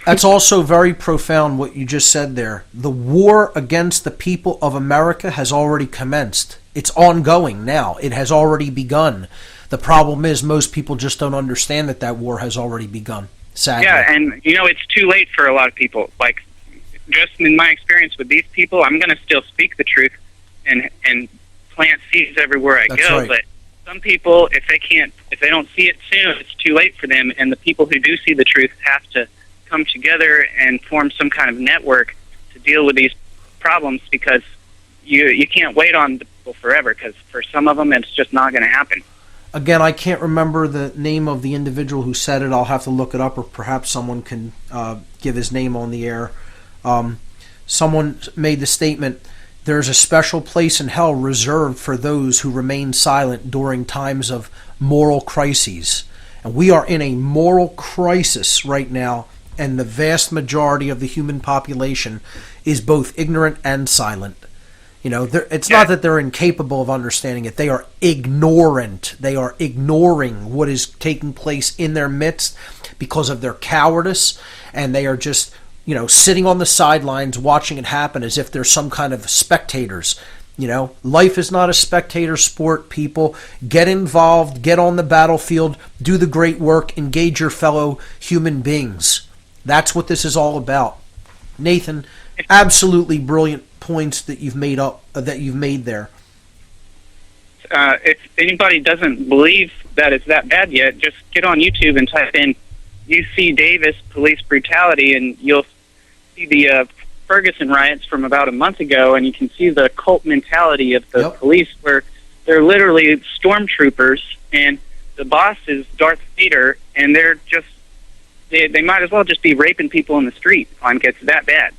that's also very profound what you just said there. The war against the people of America has already commenced. It's ongoing now. It has already begun. The problem is most people just don't understand that war has already begun. Sadly. Yeah, and it's too late for a lot of people. Like, just in my experience with these people, I'm going to still speak the truth and plant seeds everywhere I go. Right. But some people, if they don't see it soon, it's too late for them. And the people who do see the truth have to come together and form some kind of network to deal with these problems, because you can't wait on people forever, because for some of them it's just not going to happen. Again, I can't remember the name of the individual who said it. I'll have to look it up, or perhaps someone can give his name on the air. Someone made the statement, there's a special place in hell reserved for those who remain silent during times of moral crises. And we are in a moral crisis right now, and the vast majority of the human population is both ignorant and silent. You know, it's not that they're incapable of understanding it. They are ignorant. They are ignoring what is taking place in their midst because of their cowardice, and they are just, you know, sitting on the sidelines watching it happen as if they're some kind of spectators. You know, life is not a spectator sport, people. Get involved, get on the battlefield, do the great work, engage your fellow human beings. That's what this is all about. Nathan, absolutely brilliant points that you've made there. If anybody doesn't believe that it's that bad yet, just get on YouTube and type in UC Davis police brutality, and you'll see the Ferguson riots from about a month ago, and you can see the cult mentality of the police, where they're literally stormtroopers, and the boss is Darth Vader, and they're just they might as well just be raping people in the street. It's that bad.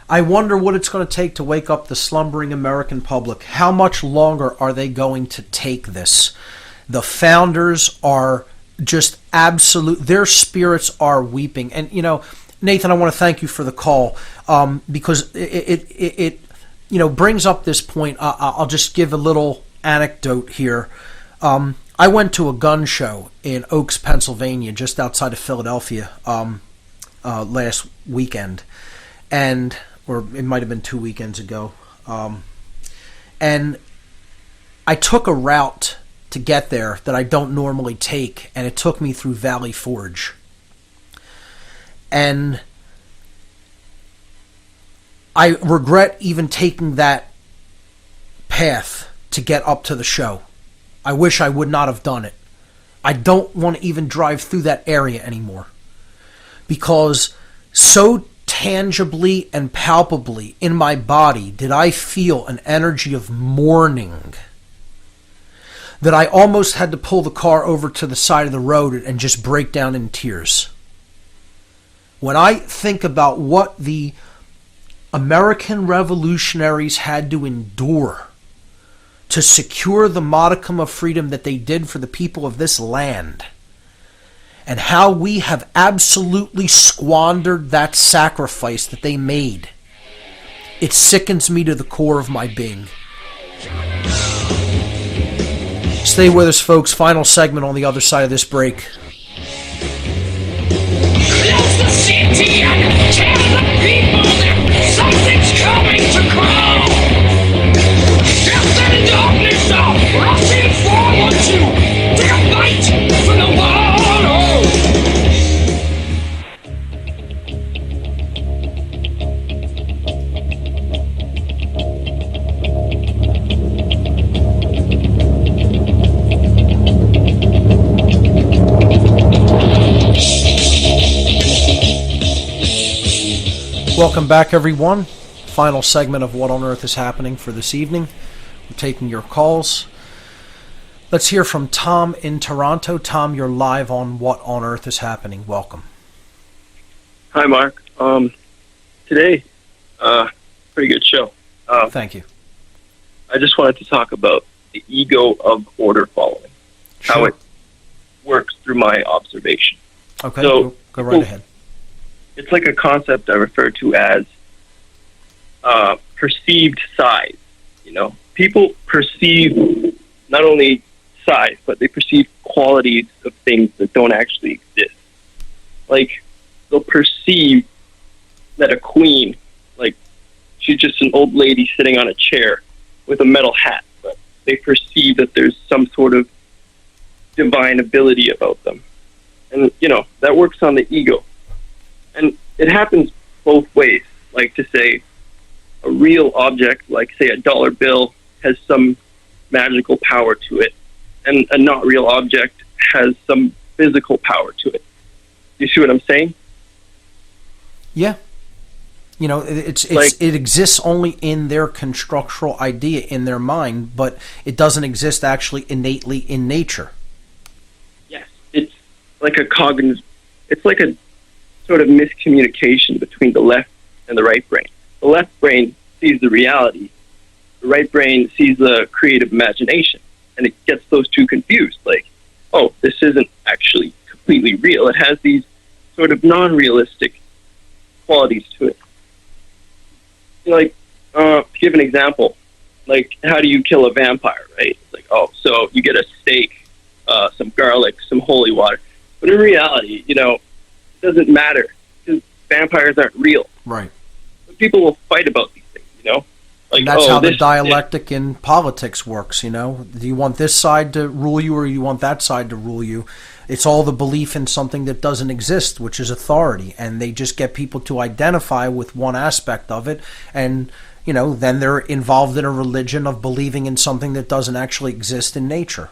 I wonder what it's going to take to wake up the slumbering American public. How much longer are they going to take this? The founders are just absolute, their spirits are weeping. And, you know, Nathan, I want to thank you for the call, because it you know, brings up this point. I'll just give a little anecdote here. I went to a gun show in Oaks, Pennsylvania, just outside of Philadelphia, last weekend, or it might have been 2 weekends ago, and I took a route to get there that I don't normally take, and it took me through Valley Forge. And I regret even taking that path to get up to the show. I wish I would not have done it. I don't want to even drive through that area anymore, because so tangibly and palpably in my body did I feel an energy of mourning that I almost had to pull the car over to the side of the road and just break down in tears. When I think about what the American revolutionaries had to endure to secure the modicum of freedom that they did for the people of this land, and how we have absolutely squandered that sacrifice that they made, it sickens me to the core of my being. Stay with us, folks. Final segment on the other side of this break. Close the city and tell the people that something's coming to grow. Death and darkness are rushing forward to their fight for the world. Welcome back, everyone. Final segment of What on Earth is Happening for this evening. We're taking your calls. Let's hear from Tom in Toronto. Tom, you're live on What on Earth is Happening. Welcome. Hi, Mark. Today, pretty good show. Thank you. I just wanted to talk about the ego of order following, how it works through my observation. Okay, so go right ahead. It's like a concept I refer to as perceived size. You know, people perceive not only size, but they perceive qualities of things that don't actually exist. Like, they'll perceive that a queen, like, she's just an old lady sitting on a chair with a metal hat, but they perceive that there's some sort of divine ability about them. And, you know, that works on the ego. And it happens both ways. Like, to say a real object, like, say, a dollar bill, has some magical power to it, and a not real object has some physical power to it. You see what I'm saying? Yeah. You know, it exists only in their constructural idea in their mind, but it doesn't exist actually innately in nature. Yes, it's like it's like a sort of miscommunication between the left and the right brain. The left brain sees the reality. The right brain sees the creative imagination, and it gets those two confused. Like, oh, this isn't actually completely real. It has these sort of non-realistic qualities to it. Like, to give an example, like, how do you kill a vampire, right? It's like, oh, so you get a steak, some garlic, some holy water. But in reality, you know, it doesn't matter, because vampires aren't real. Right. But people will fight about these things, you know? Like, and that's how the dialectic in politics works, you know? Do you want this side to rule you, or you want that side to rule you? It's all the belief in something that doesn't exist, which is authority, and they just get people to identify with one aspect of it, and, you know, then they're involved in a religion of believing in something that doesn't actually exist in nature.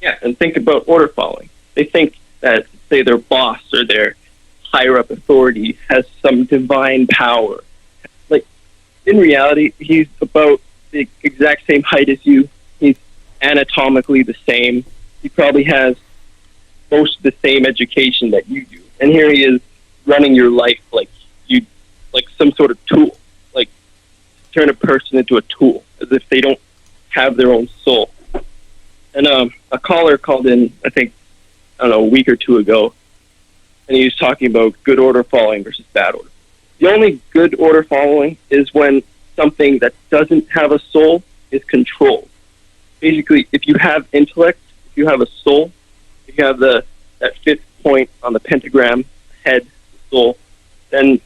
Yeah, and think about order following. They think that, say, their boss or their higher-up authority has some divine power. Like, in reality, he's about the exact same height as you. He's anatomically the same. He probably has most of the same education that you do, and here he is running your life like some sort of tool, like turn a person into a tool, as if they don't have their own soul. And a caller called in, I think, a week or two ago, and he was talking about good order following versus bad order. The only good order following is when something that doesn't have a soul is controlled. Basically, if you have intellect, if you have a soul, if you have that fifth point on the pentagram, head, soul, then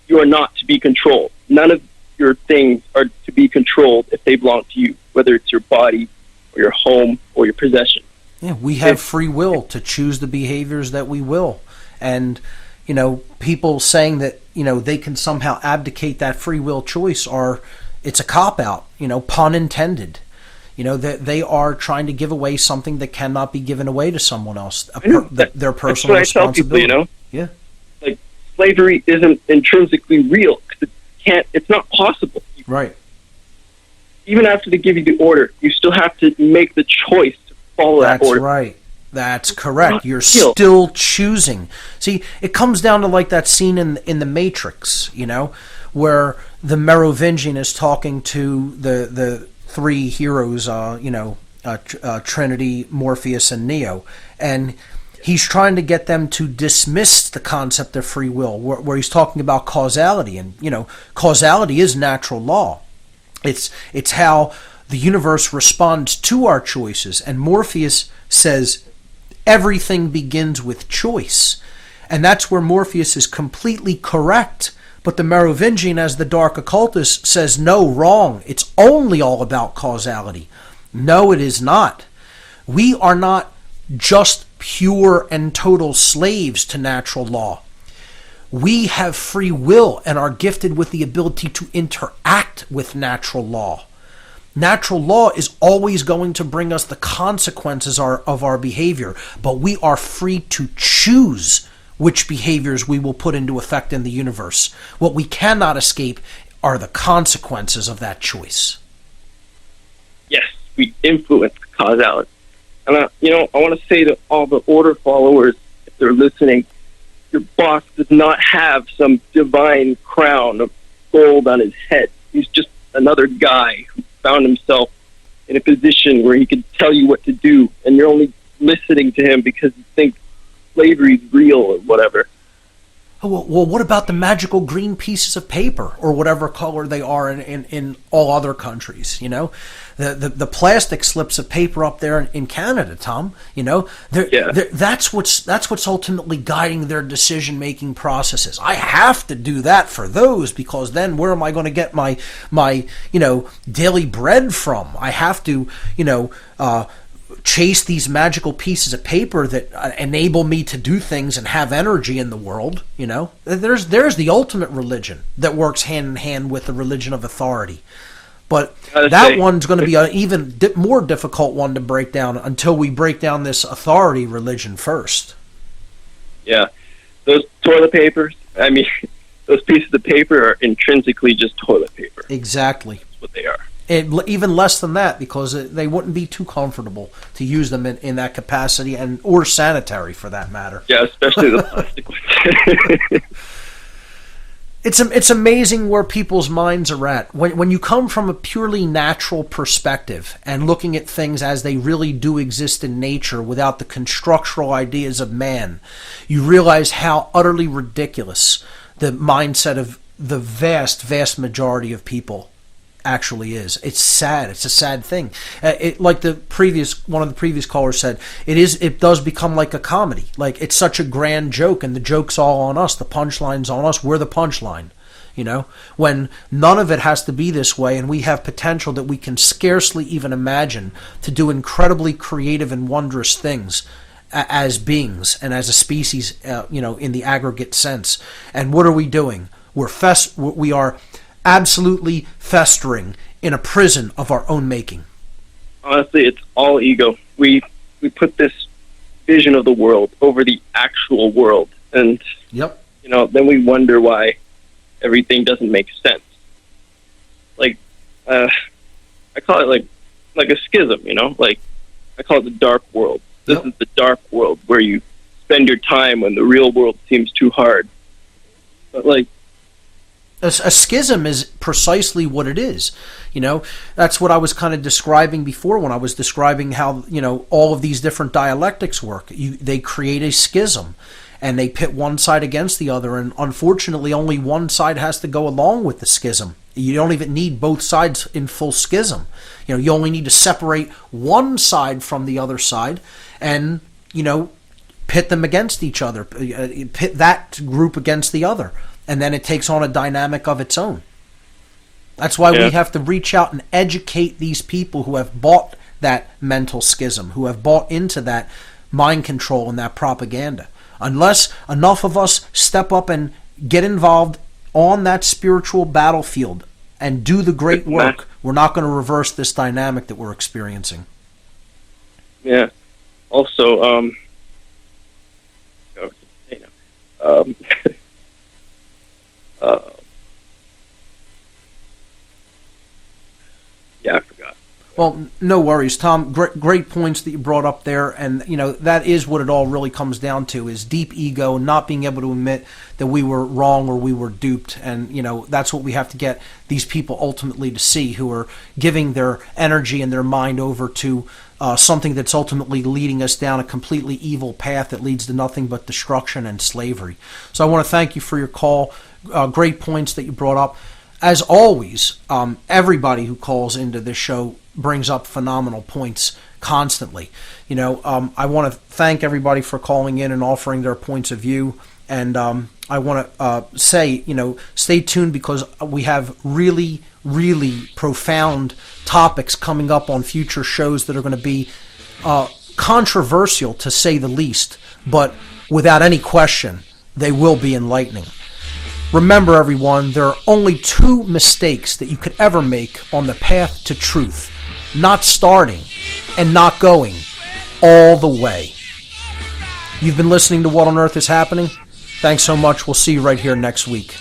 you are not to be controlled. None of your things are to be controlled if they belong to you, whether it's your body or your home or your possession. Yeah, we have free will to choose the behaviors that we will. And, you know, people saying that, you know, they can somehow abdicate that free will choice it's a cop-out, you know, pun intended. You know, they are trying to give away something that cannot be given away to someone else, their personal responsibility. People, you know? Yeah. Like, slavery isn't intrinsically real, because it's not possible. Right. Even after they give you the order, you still have to make the choice to follow that order. That's right. That's correct. You're still choosing. See, it comes down to like that scene in The Matrix, you know, where the Merovingian is talking to the three heroes, Trinity, Morpheus, and Neo, and he's trying to get them to dismiss the concept of free will, where he's talking about causality, and, you know, causality is natural law. It's how the universe responds to our choices, and Morpheus says everything begins with choice, and that's where Morpheus is completely correct. But the Merovingian, as the dark occultist, says, no, wrong. It's only all about causality. No, it is not. We are not just pure and total slaves to natural law. We have free will and are gifted with the ability to interact with natural law. Natural law is always going to bring us the consequences of our behavior, but we are free to choose which behaviors we will put into effect in the universe. What we cannot escape are the consequences of that choice. Yes, we influence causality. And, I want to say to all the order followers, if they're listening, your boss does not have some divine crown of gold on his head. He's just another guy who found himself in a position where he could tell you what to do, and you're only listening to him because you think slavery is real or whatever. Well, what about the magical green pieces of paper, or whatever color they are in all other countries? You know, the plastic slips of paper up there in Canada, Tom. You know, that's what's ultimately guiding their decision making processes. I have to do that for those, because then where am I going to get my daily bread from? I have to chase these magical pieces of paper that enable me to do things and have energy in the world. You know, there's the ultimate religion that works hand in hand with the religion of authority. But that one's going to be an even more difficult one to break down until we break down this authority religion first. Yeah, those toilet papers. I mean, those pieces of paper are intrinsically just toilet paper. Exactly. That's what they are. Even less than that, because they wouldn't be too comfortable to use them in that capacity, or sanitary for that matter. Yeah, especially the plastic ones. It's amazing where people's minds are at. When you come from a purely natural perspective and looking at things as they really do exist in nature without the constructural ideas of man, you realize how utterly ridiculous the mindset of the vast, vast majority of people actually is. It's sad. It's a sad thing. Like one of the previous callers said, it does become like a comedy. Like, it's such a grand joke, and the joke's all on us. The punchline's on us. We're the punchline. When none of it has to be this way, and we have potential that we can scarcely even imagine to do incredibly creative and wondrous things as beings and as a species, in the aggregate sense. And what are we doing? We are absolutely festering in a prison of our own making. Honestly, it's all ego. We put this vision of the world over the actual world, and yep. Then we wonder why everything doesn't make sense. Like, I call it like a schism. Like, I call it the dark world. This is the dark world where you spend your time when the real world seems too hard. But a schism is precisely what it is. That's what I was kind of describing before when I was describing how, all of these different dialectics work. They create a schism, and they pit one side against the other, and unfortunately only one side has to go along with the schism. You don't even need both sides in full schism. You only need to separate one side from the other side and, pit them against each other, pit that group against the other. And then it takes on a dynamic of its own. That's why we have to reach out and educate these people who have bought that mental schism, who have bought into that mind control and that propaganda. Unless enough of us step up and get involved on that spiritual battlefield and do the great work, we're not going to reverse this dynamic that we're experiencing. Yeah. Also, yeah, I forgot. Well, no worries, Tom. Great points that you brought up there, and that is what it all really comes down to: is deep ego, not being able to admit that we were wrong or we were duped, and that's what we have to get these people ultimately to see, who are giving their energy and their mind over to something that's ultimately leading us down a completely evil path that leads to nothing but destruction and slavery. So I want to thank you for your call. Great points that you brought up. As always, everybody who calls into this show brings up phenomenal points constantly. I want to thank everybody for calling in and offering their points of view. And I want to say, stay tuned, because we have really, really profound topics coming up on future shows that are going to be controversial, to say the least. But without any question, they will be enlightening. Remember, everyone, there are only two mistakes that you could ever make on the path to truth: not starting and not going all the way. You've been listening to What on Earth is Happening? Thanks so much. We'll see you right here next week.